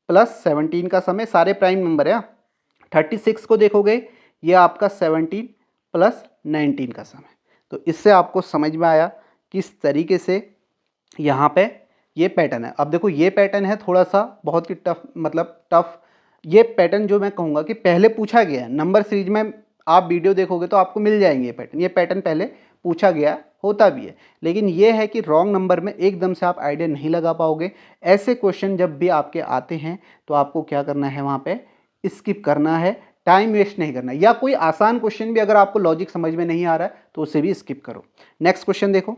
[SPEAKER 1] + 17 का सम है, सारे प्राइम नंबर है। 36 को देखोगे ये आपका 17 + 19 का सम है। तो इससे आपको समझ में आया किस तरीके से यहाँ पे ये पैटर्न है। अब देखो ये पैटर्न है थोड़ा सा बहुत ही टफ, मतलब टफ ये पैटर्न जो मैं कहूँगा कि पहले पूछा गया है नंबर सीरीज में, आप वीडियो देखोगे तो आपको मिल जाएंगे ये पैटर्न पहले पूछा गया होता भी है, लेकिन ये है कि रॉन्ग नंबर में एकदम से आप आइडिया नहीं लगा पाओगे। ऐसे क्वेश्चन जब भी आपके आते हैं तो आपको क्या करना है, वहाँ पे स्किप करना है, टाइम वेस्ट नहीं करना, या कोई आसान क्वेश्चन भी अगर आपको लॉजिक समझ में नहीं आ रहा है तो उसे भी स्किप करो। नेक्स्ट क्वेश्चन देखो।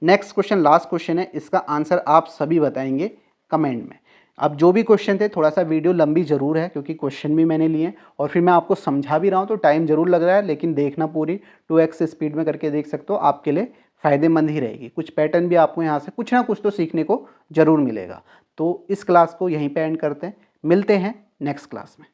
[SPEAKER 1] नेक्स्ट क्वेश्चन लास्ट क्वेश्चन है, इसका आंसर आप सभी बताएंगे कमेंट में। अब जो भी क्वेश्चन थे, थोड़ा सा वीडियो लंबी ज़रूर है क्योंकि क्वेश्चन भी मैंने लिए और फिर मैं आपको समझा भी रहा हूँ, तो टाइम ज़रूर लग रहा है, लेकिन देखना पूरी 2x स्पीड में करके देख सकते हो, आपके लिए फ़ायदेमंद ही रहेगी। कुछ पैटर्न भी आपको यहाँ से कुछ ना कुछ तो सीखने को ज़रूर मिलेगा। तो इस क्लास को यहीं पर एंड करते हैं, मिलते हैं नेक्स्ट क्लास में।